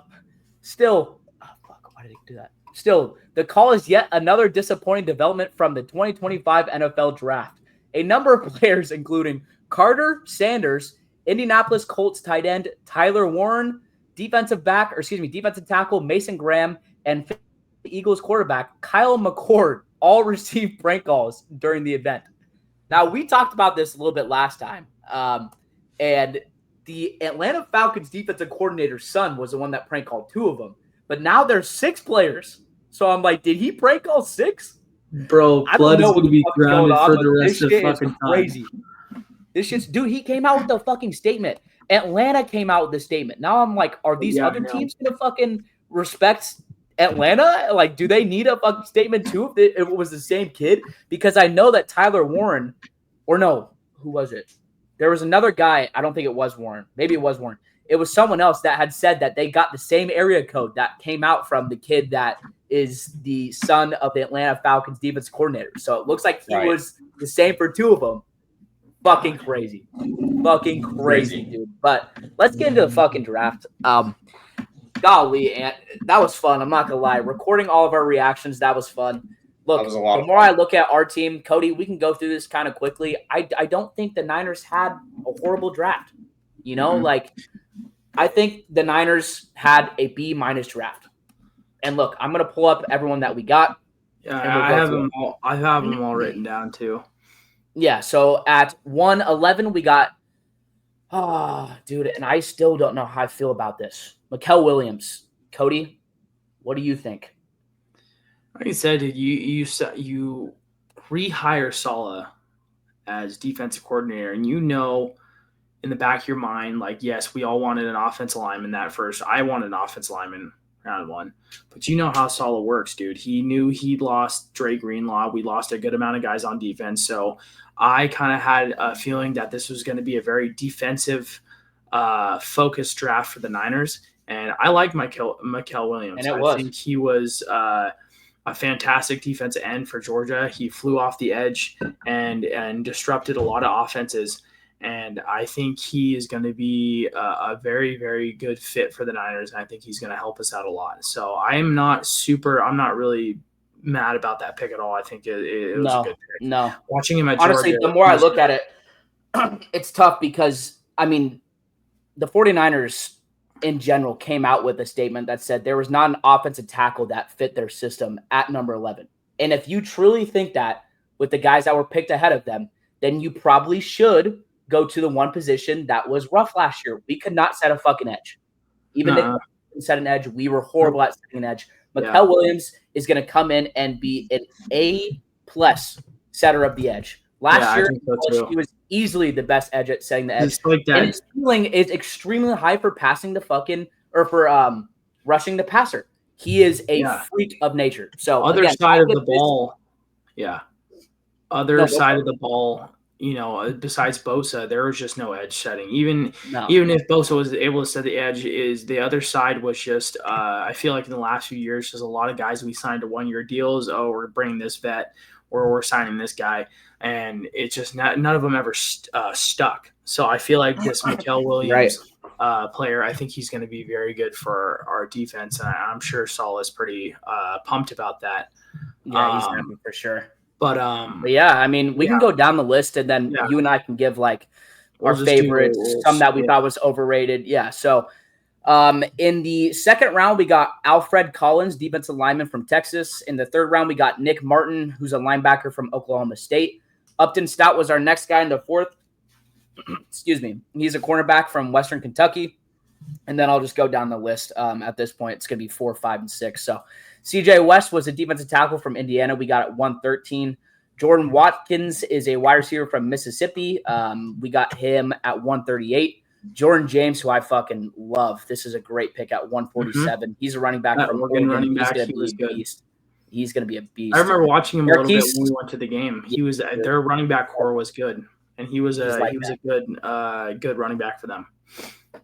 S1: Still, why did he do that? Still, the call is yet another disappointing development from the 2025 NFL Draft. A number of players, including Carter Sanders, Indianapolis Colts tight end Tyler Warren, defensive tackle Mason Graham, and Eagles quarterback Kyle McCord all received prank calls during the event. Now, we talked about this a little bit last time, and the Atlanta Falcons defensive coordinator's son was the one that prank called 2 of them. But now there's 6 players. So I'm like, did he prank all 6?
S3: Bro, blood is going to be grounded for the rest of the fucking
S1: crazy. This shit's, dude, he came out with a fucking statement. Atlanta came out with a statement. Now I'm like, are these other teams going to fucking respect Atlanta? Like, do they need a fucking statement too if it was the same kid? Because I know that Tyler Warren, or no, who was it? There was another guy. I don't think it was Warren. Maybe it was Warren. It was someone else that had said that they got the same area code that came out from the kid that is the son of the Atlanta Falcons defense coordinator. So it looks like he was the same for 2 of them. Fucking crazy. Fucking crazy, dude. But let's get into the fucking draft. Golly, Ant, that was fun. I'm not going to lie. Recording all of our reactions, that was fun. Look, the more I look at our team, Cody, we can go through this kind of quickly. I don't think the Niners had a horrible draft. Like, I think the Niners had a B- draft. And look, I'm going to pull up everyone that we got.
S3: Yeah, I have them all written down too.
S1: Yeah, so at 111, we got, dude, and I still don't know how I feel about this. Mikael Williams. Cody, what do you think?
S3: Like you said, you rehire Saleh as defensive coordinator, and in the back of your mind, like, yes, we all wanted an offensive lineman that first. I wanted an offensive lineman round 1. But you know how Saleh works, dude. He knew he'd lost Dre Greenlaw. We lost a good amount of guys on defense. So I kind of had a feeling that this was going to be a very defensive focused draft for the Niners. And I like Mikael Williams.
S1: And
S3: I think he was a fantastic defensive end for Georgia. He flew off the edge and disrupted a lot of offenses. And I think he is going to be a very, very good fit for the Niners. And I think he's going to help us out a lot. So I'm not really mad about that pick at all. I think it was a good pick.
S1: No.
S3: Watching him at
S1: honestly,
S3: Georgia,
S1: the more I look at it, it's tough because, I mean, the 49ers in general came out with a statement that said there was not an offensive tackle that fit their system at number 11. And if you truly think that with the guys that were picked ahead of them, then you probably should go to the one position that was rough last year. We could not set a fucking edge. Even if we set an edge, we were horrible at setting an edge. Mikael Williams is going to come in and be an A+ setter of the edge. Last year, he was easily the best edge at setting the edge.
S3: Like that.
S1: And his ceiling is extremely high for passing the fucking or for rushing the passer. He is a freak of nature. So
S3: other side of the ball. Yeah. other side of the ball, besides Bosa, there was just no edge setting. Even if Bosa was able to set the edge, is the other side was just. I feel like in the last few years, there's a lot of guys we signed to 1-year deals. Oh, we're bringing this vet, or we're signing this guy, and it's just none of them ever stuck. So I feel like this Mikael Williams player, I think he's going to be very good for our defense, and I'm sure Saul is pretty pumped about that.
S1: Yeah, he's happy for sure.
S3: But
S1: yeah, I mean, we can go down the list, and then you and I can give like our favorites, some that we thought was overrated. Yeah. So, in the second round, we got Alfred Collins, defensive lineman from Texas. In the third round, we got Nick Martin, who's a linebacker from Oklahoma State. Upton Stout was our next guy in the fourth. Excuse me. He's a cornerback from Western Kentucky. And then I'll just go down the list. At this point, it's going to be 4, 5, and 6. So CJ West was a defensive tackle from Indiana. We got at 113. Jordan Watkins is a wide receiver from Mississippi. We got him at 138. Jordan James, who I fucking love. This is a great pick at 147. Mm-hmm. He's a running back from Oregon. Running back. He's going to be a beast. He's going to be a beast.
S3: I remember watching him a little bit when we went to the game. He was their running back core was good, and he was a good running back for them.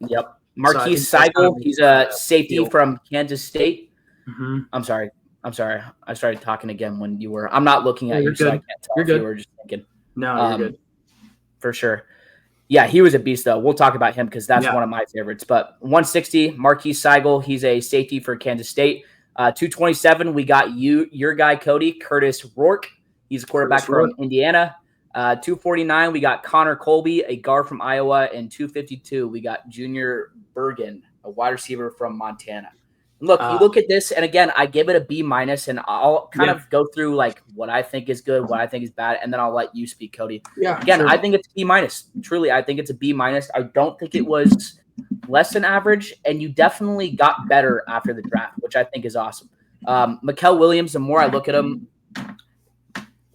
S1: Yep. Marquise Seigel, he's a safety from Kansas State. Mm-hmm. I'm sorry. I started talking again when you were. I'm not looking at you, so I can't tell. You're good. You were just thinking.
S3: No, you're good.
S1: For sure. Yeah, he was a beast, though. We'll talk about him because that's one of my favorites. But 160, Marquise Seigel, he's a safety for Kansas State. 227, we got your guy, Cody, Curtis Rourke. He's a quarterback from Indiana. 249, we got Connor Colby, a guard from Iowa. And 252, we got Junior Bergen, a wide receiver from Montana. Look, you look at this, and again, I give it a B-, and I'll kind of go through like what I think is good, what I think is bad, and then I'll let you speak, Cody.
S3: Yeah.
S1: Again, I think it's B-. Truly, I think it's a B-. I don't think it was less than average, and you definitely got better after the draft, which I think is awesome. Mikael Williams, the more I look at him,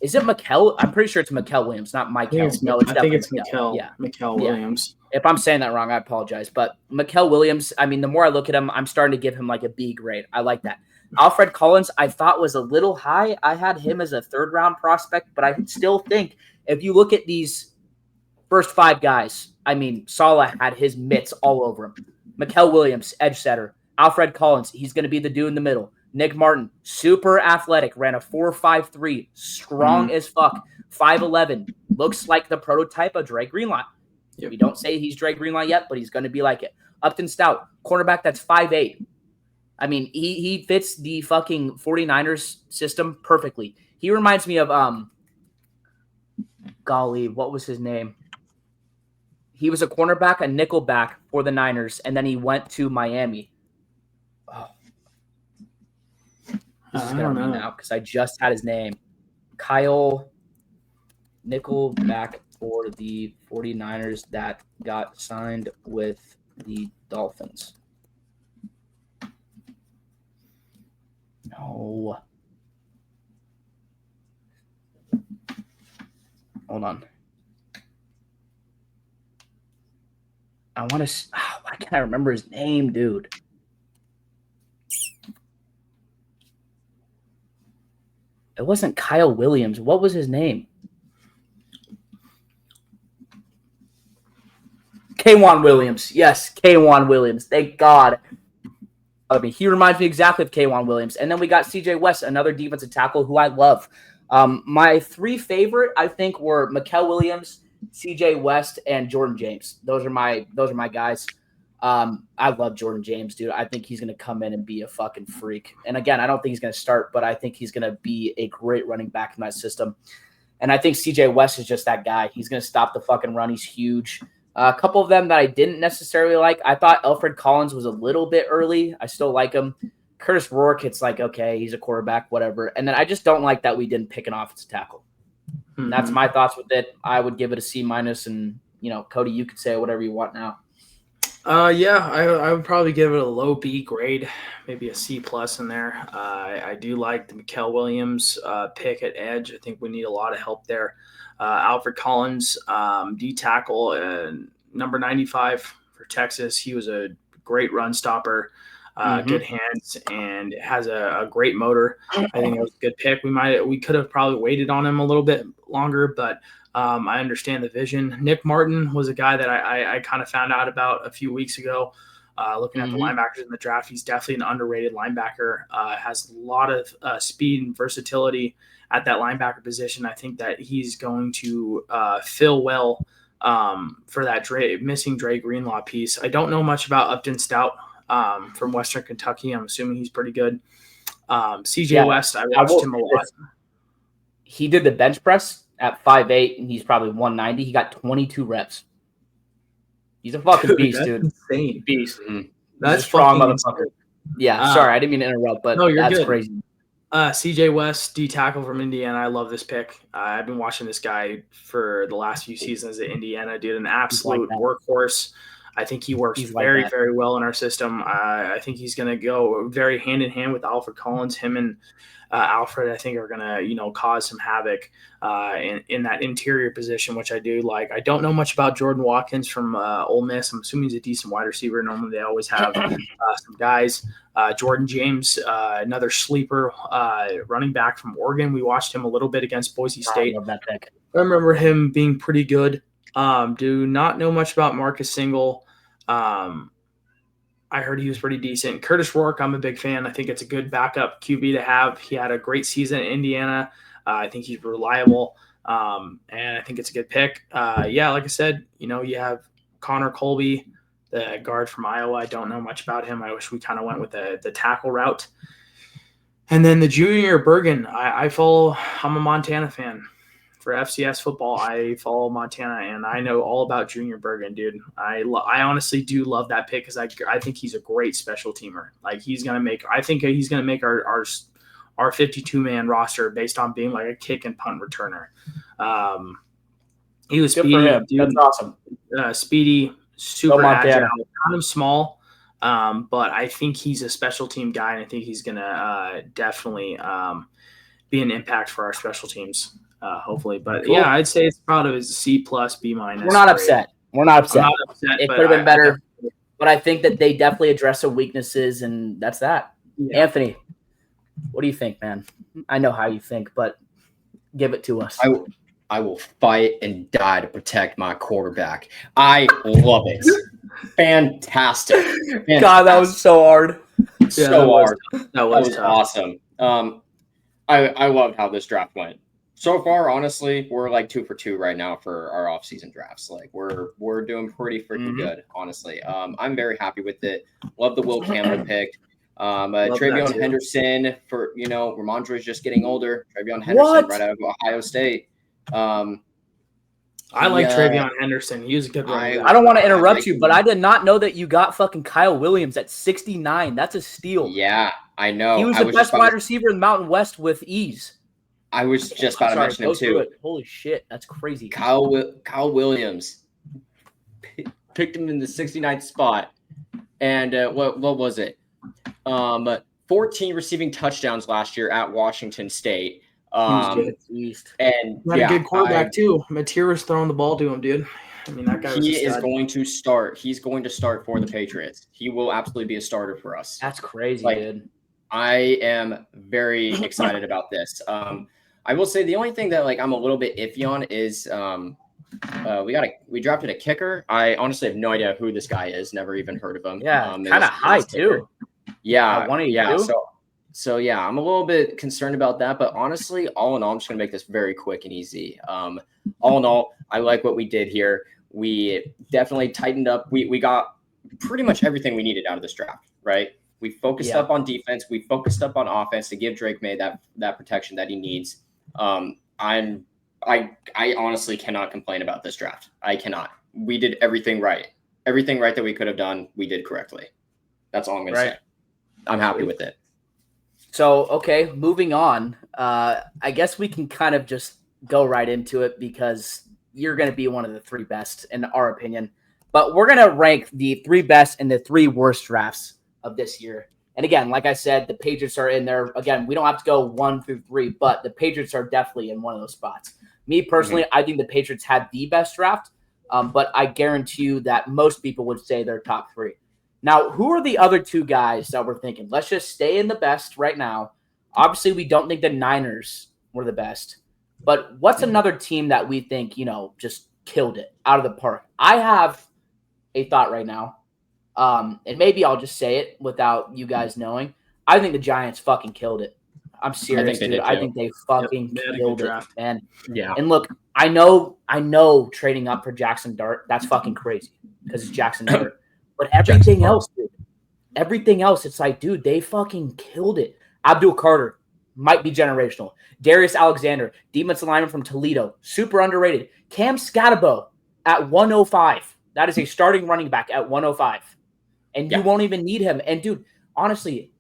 S1: is it Mikael? I'm pretty sure it's Mikael Williams, not Michael.
S3: I think it's Mikael. Yeah, Mikael Williams.
S1: If I'm saying that wrong, I apologize. But Mikael Williams, I mean, the more I look at him, I'm starting to give him like a B grade. I like that. Alfred Collins, I thought was a little high. I had him as a third-round prospect, but I still think if you look at these first 5 guys, I mean, Saleh had his mitts all over him. Mikael Williams, edge setter. Alfred Collins, he's going to be the dude in the middle. Nick Martin, super athletic, ran a 4.53, strong as fuck, 5'11", looks like the prototype of Dre Greenlaw. Yep. We don't say he's Dre Greenlaw yet, but he's going to be like it. Upton Stout, cornerback that's 5'8". I mean, he fits the fucking 49ers system perfectly. He reminds me of, golly, what was his name? He was a cornerback, a nickelback for the Niners, and then he went to Miami. Oh. This is going to be now because I just had his name. Kyle Nickelback for the 49ers that got signed with the Dolphins. No. Hold on. I want to. Why can't I remember his name, dude? It wasn't Kyle Williams. What was his name? K'Wan Williams. Yes, K'Wan Williams. Thank God. I mean, he reminds me exactly of K'Wan Williams. And then we got CJ West, another defensive tackle who I love. My 3 favorite, I think, were Mikael Williams, CJ West, and Jordan James. Those are my guys. I love Jordan James, dude. I think he's going to come in and be a fucking freak. And again, I don't think he's going to start, but I think he's going to be a great running back in that system. And I think CJ West is just that guy. He's going to stop the fucking run. He's huge. A couple of them that I didn't necessarily like. I thought Alfred Collins was a little bit early. I still like him. Curtis Rourke, it's like, okay, he's a quarterback, whatever. And then I just don't like that we didn't pick an offensive tackle. Mm-hmm. That's my thoughts with it. I would give it a C-. And, Cody, you could say whatever you want now.
S3: I would probably give it a low B grade, maybe a C+ in there. I do like the Mikael Williams pick at edge. I think we need a lot of help there. Alfred Collins, D tackle, number 95 for Texas. He was a great run stopper. good hands, and has a great motor. I think it was a good pick. We could have probably waited on him a little bit longer, but I understand the vision. Nick Martin was a guy that I kind of found out about a few weeks ago. Looking at the linebackers in the draft, he's definitely an underrated linebacker. Has a lot of speed and versatility at that linebacker position. I think that he's going to fill well for that missing Dre Greenlaw piece. I don't know much about Upton Stout from Western Kentucky. I'm assuming he's pretty good. CJ West, I watched him a lot.
S1: He did the bench press at 5'8", and he's probably 190. He got 22 reps. He's a fucking beast,
S3: that's
S1: dude.
S3: Insane.
S1: Beast.
S3: That's
S1: a strong
S3: fucking
S1: motherfucker. Yeah, sorry, I didn't mean to interrupt, but
S3: no,
S1: that's
S3: good.
S1: crazy.
S3: CJ West, D tackle from Indiana. I love this pick. I've been watching this guy for the last few seasons at Indiana. Dude, an absolute workhorse. I think he works very, very well in our system. I think he's going to go very hand in hand with Alfred Collins. Him and Alfred, I think, are going to, cause some havoc in that interior position, which I do like. I don't know much about Jordan Watkins from Ole Miss. I'm assuming he's a decent wide receiver. Normally they always have some guys. Jordan James, another sleeper running back from Oregon. We watched him a little bit against Boise State.
S1: I love that pick.
S3: I remember him being pretty good. Do not know much about Marcus Single. I heard he was pretty decent. Curtis Rourke, I'm a big fan. I think it's a good backup QB to have. He had a great season in Indiana. I think he's reliable, and I think it's a good pick. Like I said, you have Connor Colby, the guard from Iowa. I don't know much about him. I wish we kind of went with the tackle route. And then the junior Bergen, I'm a Montana fan. For FCS football, I follow Montana, and I know all about Junior Bergen, dude. I honestly do love that pick because I think he's a great special teamer. Like I think he's gonna make our 52-man roster based on being like a kick and punt returner. He was speedy, dude.
S1: That's awesome.
S3: Speedy, super agile, kind of small, but I think he's a special team guy, and I think he's gonna definitely be an impact for our special teams. Hopefully, but cool. I'd say it's probably a C+, B-.
S1: We're not upset. It could have been better, but I think that they definitely address some weaknesses, and that's that. Yeah. Anthony, what do you think, man? I know how you think, but give it to us.
S2: I will fight and die to protect my quarterback. I love it. Fantastic.
S1: God, that was so hard.
S2: Hard. That was awesome. I loved how this draft went. So far, honestly, we're like 2 for 2 right now for our off-season drafts. Like we're doing pretty freaking good, honestly. I'm very happy with it. Love the Will Campbell pick. Travion Henderson for Ramondre's just getting older. Travion Henderson right out of Ohio State.
S3: I like Travion Henderson. He was a good running back.
S1: I don't want to interrupt you, but I did not know that you got fucking Kyle Williams at 69. That's a steal.
S2: Yeah, I know.
S1: He was the best wide receiver in the Mountain West with ease.
S2: I was just about to mention him too.
S1: Holy shit, that's crazy.
S2: Kyle Williams picked him in the 69th spot, and what was it? 14 receiving touchdowns last year at Washington State. And
S3: a good quarterback too. Mateer was throwing the ball to him, dude. I mean, that guy.
S2: He is going to start. He's going to start for the Patriots. He will absolutely be a starter for us.
S1: That's crazy, dude.
S2: I am very excited about this. I will say the only thing that I'm a little bit iffy on is we drafted a kicker. I honestly have no idea who this guy is. Never even heard of him.
S1: Yeah, kind of high too.
S2: Yeah, So I'm a little bit concerned about that. But honestly, all in all, I'm just gonna make this very quick and easy. All in all, I like what we did here. We definitely tightened up. We got pretty much everything we needed out of this draft, right? We focused up on defense. We focused up on offense to give Drake May that protection that he needs. I honestly cannot complain about this draft. I cannot. We did everything right. Everything right that we could have done, we did correctly. That's all I'm going to say. I'm happy with it.
S1: So, okay, moving on. I guess we can kind of just go right into it because you're going to be one of the 3 best in our opinion. But we're going to rank the 3 best and the 3 worst drafts of this year. And again, like I said, the Patriots are in there. Again, we don't have to go 1 through 3, but the Patriots are definitely in one of those spots. Me personally, I think the Patriots had the best draft, but I guarantee you that most people would say they're top 3. Now, who are the other two guys that we're thinking? Let's just stay in the best right now. Obviously, we don't think the Niners were the best. But what's another team that we think, just killed it out of the park? I have a thought right now. And maybe I'll just say it without you guys knowing. I think the Giants fucking killed it. I'm serious, dude. I think they fucking killed it, man.
S2: Yeah.
S1: And look, I know trading up for Jackson Dart, that's fucking crazy because it's Jackson Dart. But everything else, dude, it's like, dude, they fucking killed it. Abdul Carter might be generational. Darius Alexander, defensive lineman from Toledo, super underrated. Cam Scatabo at 105. That is a starting running back at 105. And you won't even need him. And, dude, honestly,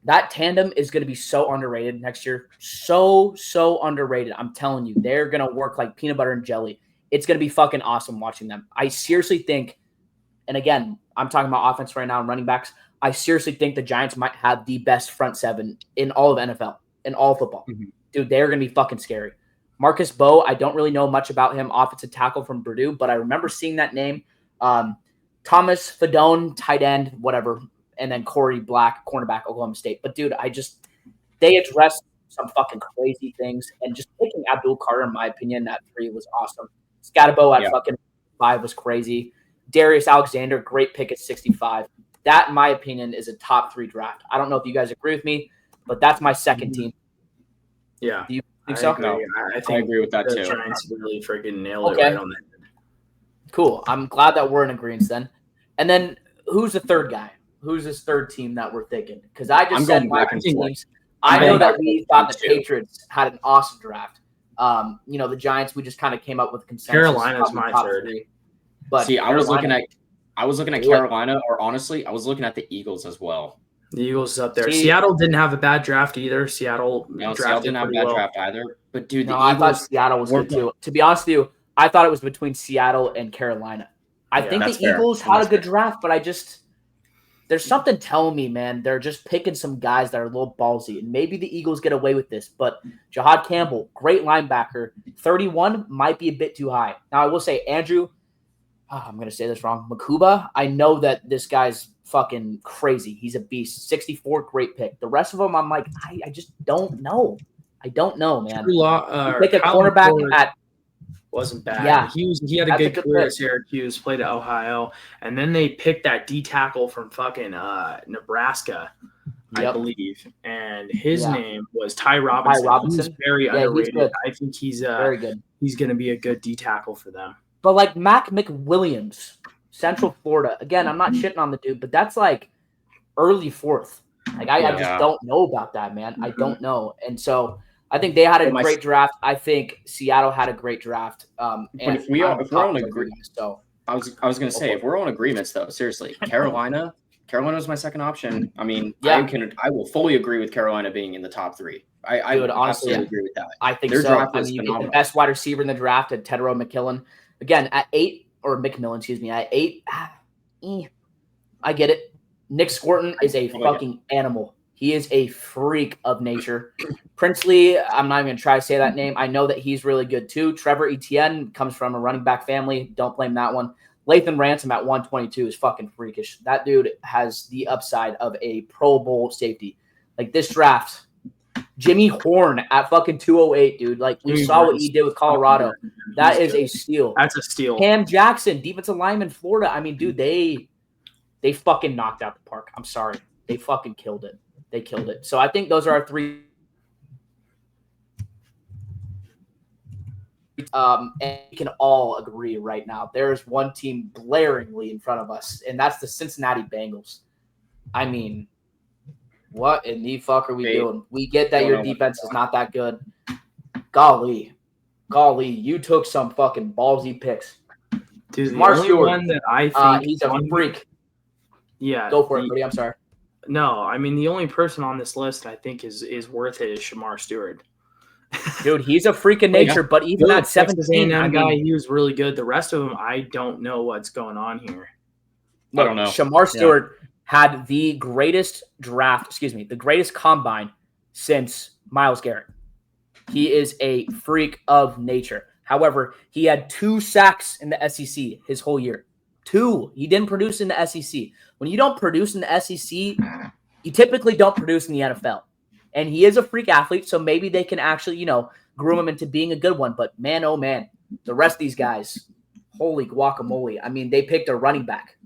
S1: that tandem is going to be so underrated next year. So underrated. I'm telling you, they're going to work like peanut butter and jelly. It's going to be fucking awesome watching them. I seriously think, and again, I'm talking about offense right now and running backs. I seriously think the Giants might have the best front seven in all of NFL, in all football. Mm-hmm. Dude, they're going to be fucking scary. Marcus Bowe, I don't really know much about him, offensive tackle from Purdue, but I remember seeing that name. Thomas Fadone, tight end, whatever. And then Corey Black, cornerback, Oklahoma State. But, dude, they addressed some fucking crazy things. And just picking Abdul Carter, in my opinion, at 3 was awesome. Scatabo at fucking 5 was crazy. Darius Alexander, great pick at 65. That, in my opinion, is a top 3 draft. I don't know if you guys agree with me, but that's my second team.
S3: Yeah.
S1: Do you think so?
S3: Agree.
S2: No,
S3: I
S2: agree with that,
S3: the
S2: too.
S3: Giants really freaking nailed it right on that.
S1: Cool. I'm glad that we're in agreement then. And then who's the third guy? Who's this third team that we're thinking? Because I just said my teams. I know that we thought the Patriots had an awesome draft. The Giants, we just kind of came up with consensus.
S3: Carolina's my third.
S1: 3. But
S2: see, I was looking at Carolina, or honestly, I was looking at the Eagles as well.
S3: The Eagles is up there. Seattle didn't have a bad draft either. Seattle
S2: didn't have a bad draft either. But dude,
S1: I thought Seattle was good too. To be honest with you, I thought it was between Seattle and Carolina. I think the Eagles had a good draft, but there's something telling me, man, they're just picking some guys that are a little ballsy. And maybe the Eagles get away with this. But Jahad Campbell, great linebacker, 31 might be a bit too high. Now, I will say, Andrew, I'm going to say this wrong, Makuba, I know that this guy's fucking crazy. He's a beast. 64, great pick. The rest of them, I'm like, I just don't know. I don't know, man. Pick a cornerback at
S3: wasn't bad.
S1: Yeah.
S3: He had a good career at Syracuse, played at Ohio, and then they picked that D tackle from fucking Nebraska, I believe. And his name was Ty Robinson. He's very underrated.
S1: He's
S3: I think he's
S1: very good.
S3: He's gonna be a good D tackle for them.
S1: But like Mac McWilliams, Central Florida. Again, I'm not shitting on the dude, but that's like early 4th. Like I just don't know about that, man. I don't know. And so I think they had a great draft. I think Seattle had a great draft.
S2: But if we're on agreement, so I was going to say, if we're on agreements, though, seriously, Carolina was my second option. I mean, I will fully agree with Carolina being in the top 3. I honestly agree with that.
S1: I think their draft is phenomenal. You get the best wide receiver in the draft at Tedero McMillan. Again, at 8, or McMillan, excuse me, at 8, I get it. Nick Scorton is a fucking animal. He is a freak of nature. Princely, I'm not even going to try to say that name. I know that he's really good too. Trevor Etienne comes from a running back family. Don't blame that one. Lathan Ransom at 122 is fucking freakish. That dude has the upside of a Pro Bowl safety. Like this draft, Jimmy Horn at fucking 208, dude. Like we saw what he did with Colorado. That is a steal.
S3: That's a steal.
S1: Cam Jackson, defensive lineman, Florida. I mean, dude, they fucking knocked out the park. I'm sorry. They fucking killed it. They killed it. So I think those are our 3. And we can all agree right now. There's one team blaringly in front of us, and that's the Cincinnati Bengals. I mean, what in the fuck are we doing? We get that your defense is not that good. Golly, you took some fucking ballsy picks.
S3: Dude, the only one that I think
S1: he's a freak.
S3: Yeah.
S1: Go for it, buddy. I'm sorry.
S3: No, I mean, the only person on this list I think is worth it is Shamar Stewart.
S1: Dude, he's a freak of nature, but even at 17,
S3: guy, he was really good. The rest of them, I don't know what's going on here.
S2: I don't know.
S1: Shamar Stewart had the greatest the greatest combine since Myles Garrett. He is a freak of nature. However, he had 2 sacks in the SEC his whole year. 2. He didn't produce in the SEC. When you don't produce in the SEC, you typically don't produce in the NFL. And he is a freak athlete, so maybe they can actually, groom him into being a good one. But man, oh man, the rest of these guys, holy guacamole. I mean, they picked a running back.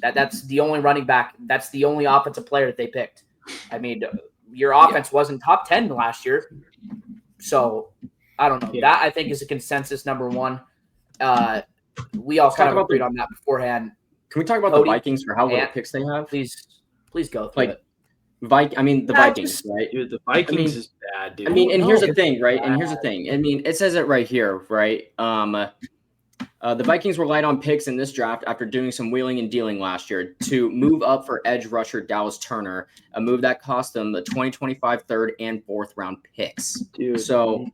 S1: That's the only running back. That's the only offensive player that they picked. I mean, your offense wasn't top 10 last year. So I don't know. Yeah. That I think is a consensus number 1. We all kind of agreed on that beforehand.
S2: Can we talk about Cody, the Vikings for how little picks they have?
S1: Please go through it.
S2: The Vikings, right?
S3: Dude, the Vikings is bad, dude.
S2: I mean, and here's the thing, right? And here's the thing. I mean, it says it right here, right? The Vikings relied on picks in this draft after doing some wheeling and dealing last year to move up for edge rusher Dallas Turner, a move that cost them the 2025 third and 4th round picks. Dude. So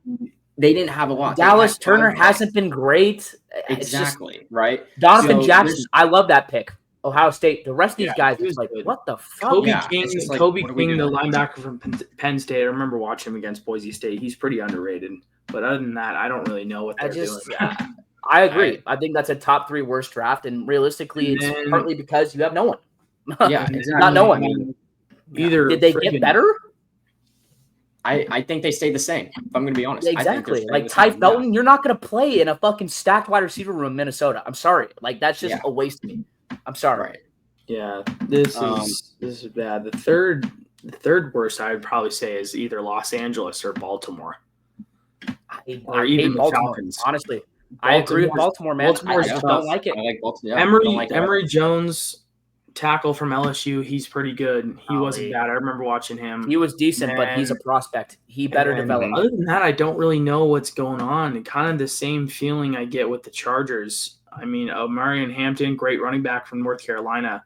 S2: they didn't have a lot.
S1: Dallas Turner hasn't been great.
S2: Exactly, right?
S1: Donovan Jackson, I love that pick. Ohio State. The rest of these guys is like, what the fuck?
S3: Kobe King, the linebacker from Penn State. I remember watching him against Boise State. He's pretty underrated. But other than that, I don't really know what they're doing.
S1: I agree. I think that's a top 3 worst draft, and realistically, it's partly because you have no one.
S2: Yeah, exactly.
S1: Not no one.
S3: Either
S1: did they get better?
S2: I think they stayed the same. If I'm going to be honest,
S1: exactly. Like Ty Felton, you're not going to play in a fucking stacked wide receiver room in Minnesota. I'm sorry. Like that's just a waste of me. I'm sorry.
S2: Right.
S3: Yeah, this is bad. The third worst I would probably say is either Los Angeles or Baltimore,
S1: or even the Falcons. Honestly. I agree with Baltimore, man. I just don't like it.
S2: I like Baltimore.
S3: Emory Jones, tackle from LSU. He's pretty good. He wasn't bad. I remember watching him.
S1: He was decent, but he's a prospect. He better develop.
S3: Other than that, I don't really know what's going on. And kind of the same feeling I get with the Chargers. I mean, Marion Hampton, great running back from North Carolina.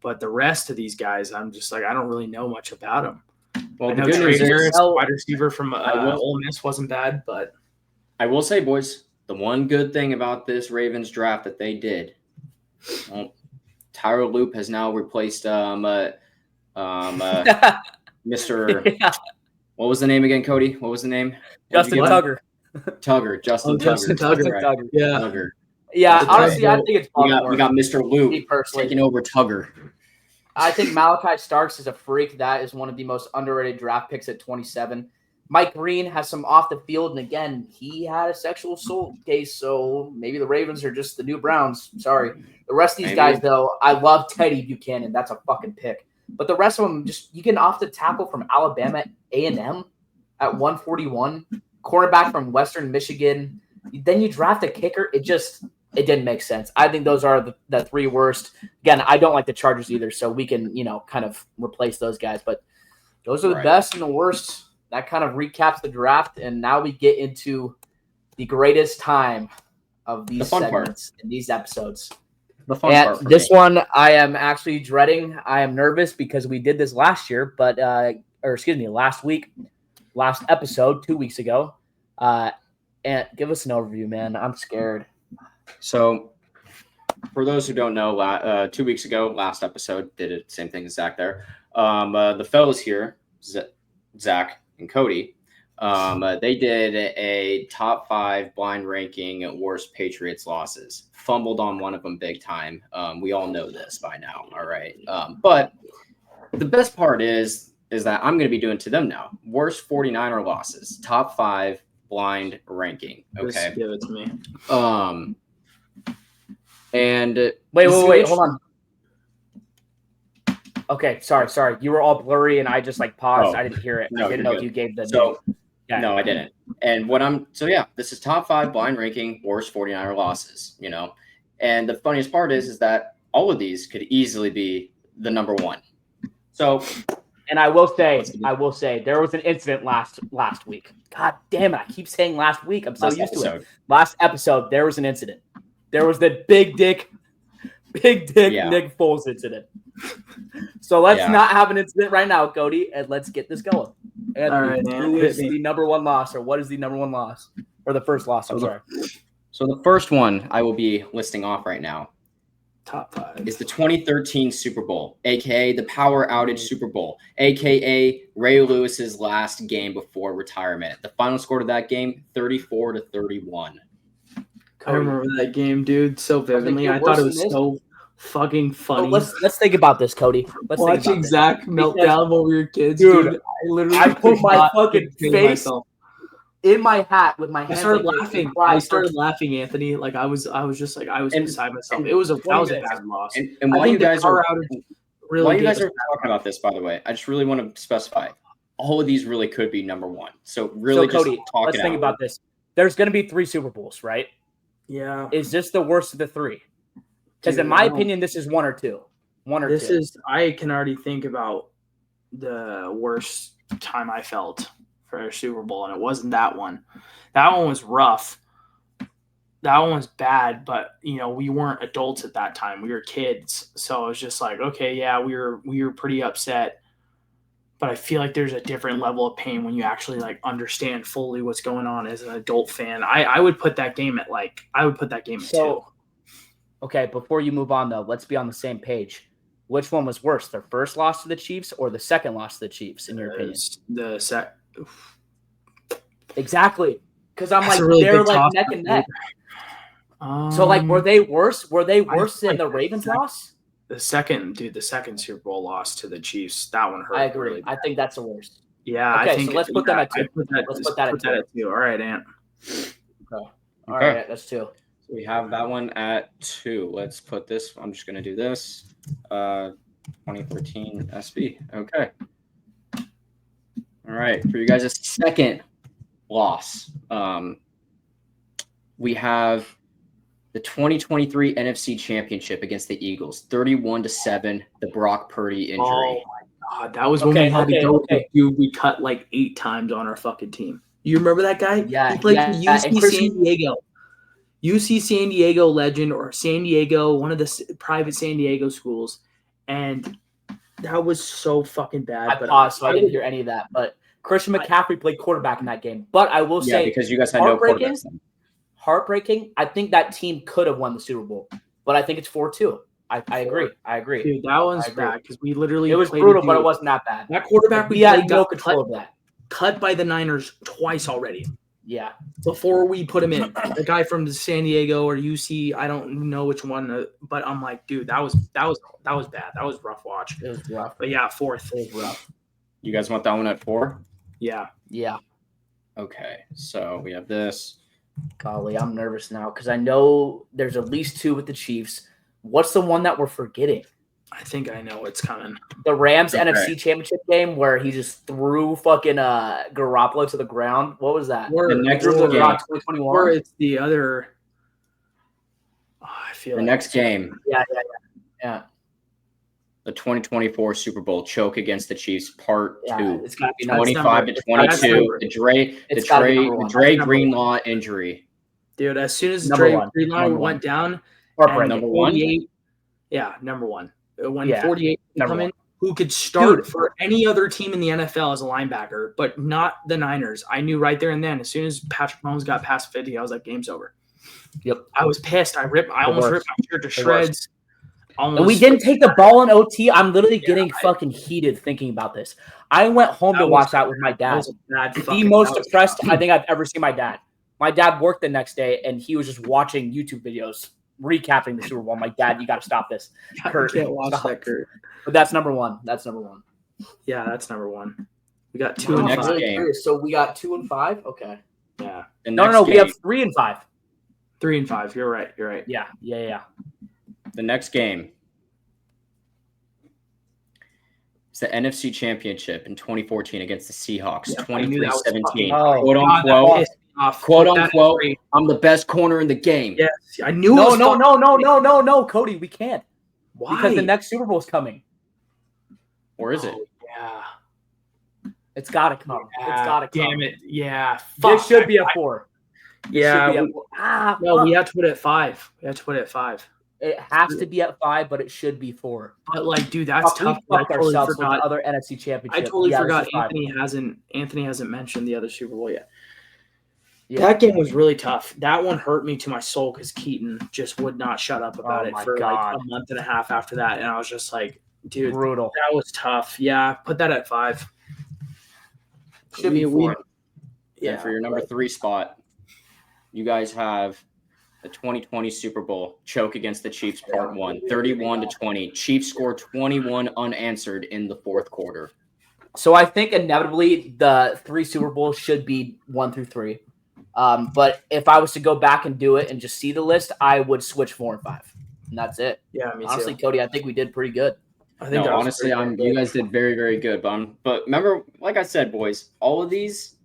S3: But the rest of these guys, I'm just like, I don't really know much about them. Well, I know Trey Harris, wide receiver from Ole Miss, wasn't bad. But
S2: I will say, boys, the one good thing about this Ravens draft that they did, Tyler Loop has now replaced Mr. What was the name again, Cody? What was the name?
S1: Justin Tugger.
S2: Justin Tugger.
S3: Right. Yeah.
S2: Tugger.
S1: Yeah, honestly, I think it's Baltimore.
S2: We got Mr. Loop taking over Tugger.
S1: I think Malachi Starks is a freak. That is one of the most underrated draft picks at 27. Mike Green has some off the field, and again, he had a sexual assault case, so maybe the Ravens are just the new Browns. Sorry. The rest of these guys, though, I love Teddy Buchanan. That's a fucking pick. But the rest of them, just you can off the tackle from Alabama A&M at 141, cornerback from Western Michigan. Then you draft a kicker. It didn't make sense. I think those are the 3 worst. Again, I don't like the Chargers either, so we can, kind of replace those guys. But those are the best and the worst. That kind of recaps the draft, and now we get into the greatest time of these segments in these episodes.
S2: The fun part.
S1: This one I am actually dreading. I am nervous because we did this last year, last week, last episode, 2 weeks ago. And give us an overview, man. I'm scared.
S2: So, for those who don't know, 2 weeks ago, last episode, did it same thing as Zach there. The fellas here, Zach and Cody, they did a top 5 blind ranking worst Patriots losses. Fumbled on one of them big time. We all know this by now. All right. But the best part is that I'm going to be doing to them now. Worst 49er losses. Top 5 blind ranking. Okay.
S3: Just give it to me.
S2: And
S1: wait, hold on. Okay, sorry. You were all blurry, and I just paused. I didn't hear it.
S2: No,
S1: I didn't know if you gave the
S2: name. No, I didn't. And this is top 5 blind ranking worst 49er losses. And the funniest part is that all of these could easily be the number 1. So,
S1: and I will say, there was an incident last week. God damn it! I keep saying last week. I'm so used to it. Last episode, there was an incident. There was the big dick Nick Foles incident. So let's not have an incident right now, Cody, and let's get this going. And all right, who is the number 1 loss, or what is the number 1 loss, or the first loss? I'm sorry.
S2: So the first one I will be listing off right now,
S3: top 5,
S2: is the 2013 Super Bowl, aka the Power Outage Super Bowl, aka Ray Lewis's last game before retirement. The final score to that game, 34-31.
S3: I remember that game, dude, so vividly. I thought it was so fucking funny.
S1: So let's think about this, Cody.
S3: Watching Zach melt down over your kids,
S1: dude.
S3: I literally
S1: put my fucking face in my hat with my hands.
S3: I started laughing. I started laughing, Anthony. Like I was beside myself. That was a bad loss.
S2: And while you guys are talking about this, by the way, I just really want to specify all of these really could be number one. So really, just
S1: Cody, let's think about this. There's going to be 3 Super Bowls, right?
S3: Yeah.
S1: Is this the worst of the 3? Because in my opinion, this is 1 or 2.
S3: I can already think about the worst time I felt for a Super Bowl, and it wasn't that one. That one was rough. That one was bad, but we weren't adults at that time. We were kids, so it was just like, okay, yeah, we were pretty upset. But I feel like there's a different level of pain when you actually like fully what's going on as an adult fan. I would put that game at 2.
S1: Okay, before you move on though, let's be on the same page. Which one was worse, their first loss to the Chiefs or the second loss to the Chiefs, in your opinion? Exactly, because I'm like they're like neck and neck. So like, were they worse? Were they worse than the Ravens loss?
S3: The second Super Bowl loss to the Chiefs, that one hurt.
S1: I agree.
S3: Really
S1: I think that's the worst.
S3: Yeah,
S1: okay,
S3: I think.
S1: So let's put them at 2.
S3: Let's put that at 2. All right, Ant.
S1: Okay. All right, that's 2.
S2: So we have that one at 2. Let's put this. I'm just going to do this. 2013 SB. Okay. All right. For you guys' second loss, we have the 2023 NFC Championship against the Eagles, 31-7. The Brock Purdy injury.
S3: Oh my God, that was when we had to go. Dude, we cut like 8 times on our fucking team. You remember that guy?
S1: Yeah,
S3: he played for UC San Diego. UC San Diego legend, or San Diego, one of the private San Diego schools, and that was so fucking bad.
S1: I paused, so I didn't hear any of that. But Christian McCaffrey played quarterback in that game. But I will say,
S2: because you guys had no quarterbacks.
S1: Heartbreaking. I think that team could have won the Super Bowl, but I think it's 4-2. I agree.
S3: Dude, that one's bad because we literally.
S1: It was brutal, but it wasn't that bad.
S3: That quarterback
S1: we had no control of that.
S3: Cut by the Niners twice already.
S1: Yeah.
S3: Before we put him in, the guy from San Diego or UC, I don't know which one, but I'm like, dude, that was bad. That was rough watch.
S1: It was rough.
S3: But yeah, 4th.
S1: It was rough.
S2: You guys want that one at 4?
S3: Yeah.
S1: Yeah.
S2: Okay, so we have this.
S1: Golly, I'm nervous now because I know there's at least 2 with the Chiefs. What's the one that we're forgetting?
S3: I think I know what's coming.
S1: The Rams NFC Championship game where he just threw fucking Garoppolo to the ground. What was that?
S2: The next game.
S1: 2021.
S3: Or it's the other. I feel
S2: the
S3: like
S2: next game.
S1: Yeah.
S2: The 2024 Super Bowl choke against the Chiefs, Part 2.
S1: It's got to be
S2: 25-22. The Dre Greenlaw injury.
S3: Dude, as soon as Dre Greenlaw went down,
S2: number 1.
S3: Yeah, number 1. When 48 come in, who could start for any other team in the NFL as a linebacker, but not the Niners. I knew right there and then. As soon as Patrick Mahomes got past 50, I was like, game's over.
S1: Yep.
S3: I was pissed. I almost ripped my shirt to shreds.
S1: And we didn't take the ball in OT. I'm literally getting fucking heated thinking about this. I went home to watch that with my dad. The most depressed I think I've ever seen my dad. My dad worked the next day, and he was just watching YouTube videos recapping the Super Bowl. I'm like, Dad, you got to stop this.
S3: Kurt, can't watch that, Kurt.
S1: But that's number 1.
S3: Yeah, that's number 1. We got 2 and 5.
S2: Game.
S1: So we got 2 and 5? Okay.
S3: Yeah.
S1: No. We have 3 and 5.
S3: 3 and 5. You're right.
S1: Yeah.
S2: The next game is the NFC Championship in 2014 against the Seahawks, 23-17. Quote unquote, I'm the best corner in the game.
S3: Yes, I knew.
S1: No, Cody, we can't.
S3: Why?
S1: Because the next Super Bowl is coming.
S2: Or is it?
S3: Yeah.
S1: It's got to come.
S3: Yeah,
S1: it's got to come.
S3: Damn it. Yeah.
S1: It should be a 4.
S3: Yeah. We have to put it at 5.
S1: It has to be at 5, but it should be 4.
S3: But like, dude, that's tough.
S1: I totally forgot with the other NFC Championship.
S3: I totally forgot Anthony hasn't mentioned the other Super Bowl yet. Yeah. That game was really tough. That one hurt me to my soul because Keaton just would not shut up about it for like a month and a half after that. And I was just like, dude,
S1: brutal.
S3: That was tough. Yeah, put that at 5.
S2: Should be 4. Yeah. And for your number 3 spot, you guys have the 2020 Super Bowl choke against the Chiefs, part 1, 31-20. Chiefs score 21 unanswered in the fourth quarter.
S1: So I think inevitably the 3 Super Bowls should be 1 through 3. But if I was to go back and do it and just see the list, I would switch 4 and 5. And that's it.
S3: Yeah, me
S1: honestly,
S3: too.
S1: Cody, I think we did pretty good.
S3: I think
S2: honestly, you guys did very, very good. But remember, like I said, boys, all of these,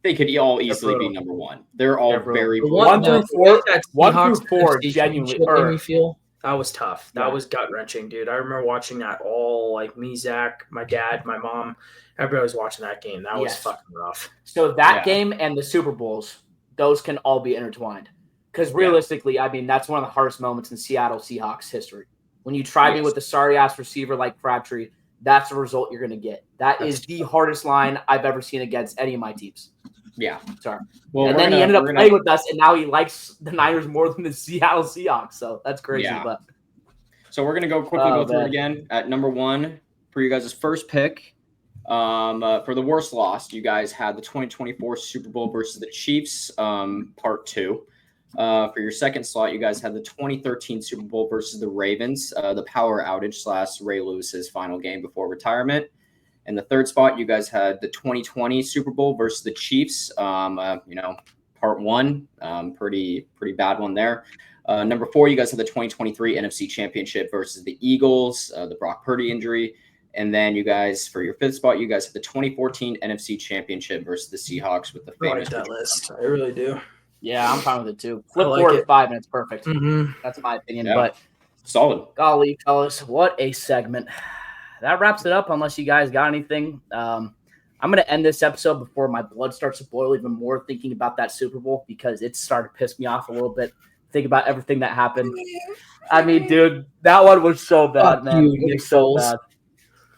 S2: they could all easily be number 1. They're all very
S3: the
S1: 1 through 4. 1 through 4 genuinely
S3: made me feel. That was tough. That was gut wrenching, dude. I remember watching that all, like me, Zach, my dad, my mom. Everybody was watching that game. That was fucking rough.
S1: So that game and the Super Bowls, those can all be intertwined. Because realistically, I mean, that's one of the hardest moments in Seattle Seahawks history. When you try me with a sorry-ass receiver like Crabtree, that's the result you're going to get. That's the hardest line I've ever seen against any of my teams.
S2: Yeah.
S1: Sorry. Well, and then he ended up playing with us, and now he likes the Niners more than the Seattle Seahawks. So that's crazy.
S2: Yeah.
S1: But
S2: so we're going to go through it again. At number 1 for you guys' first pick. For the worst loss, you guys had the 2024 Super Bowl versus the Chiefs, part 2. For your second slot, you guys had the 2013 Super Bowl versus the Ravens, the power outage / Ray Lewis's final game before retirement. And the third spot, you guys had the 2020 Super Bowl versus the Chiefs, part 1, pretty bad one there. Number 4, you guys had the 2023 NFC Championship versus the Eagles, the Brock Purdy injury. And then you guys, for your fifth spot, you guys had the 2014 NFC Championship versus the Seahawks with the famous.
S3: I like that list. I really do.
S1: Yeah, I'm fine with it too. Flip 4 to 5 minutes, perfect.
S3: Mm-hmm.
S1: That's my opinion.
S2: Yeah.
S1: But
S2: solid.
S1: Golly, fellas, what a segment. That wraps it up, unless you guys got anything. I'm going to end this episode before my blood starts to boil even more thinking about that Super Bowl, because it started to piss me off a little bit. Think about everything that happened. I mean, dude, that one was so bad, man. It was so bad.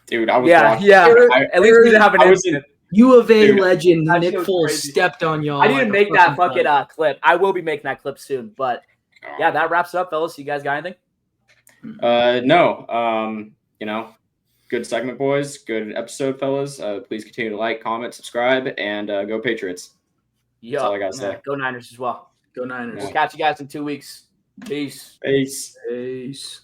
S2: Dude, I was
S1: watching. At least we didn't have an incident.
S3: U of A legend Nick Foles stepped on y'all.
S1: I didn't make that fucking clip. I will be making that clip soon. But yeah, that wraps it up, fellas. You guys got anything?
S2: No. Good segment, boys. Good episode, fellas. Please continue to like, comment, subscribe, and go Patriots.
S1: Yeah,
S2: that's all I gotta say.
S1: Go Niners as well.
S3: Go Niners.
S1: We'll catch you guys in 2 weeks. Peace.
S2: Peace.
S3: Peace.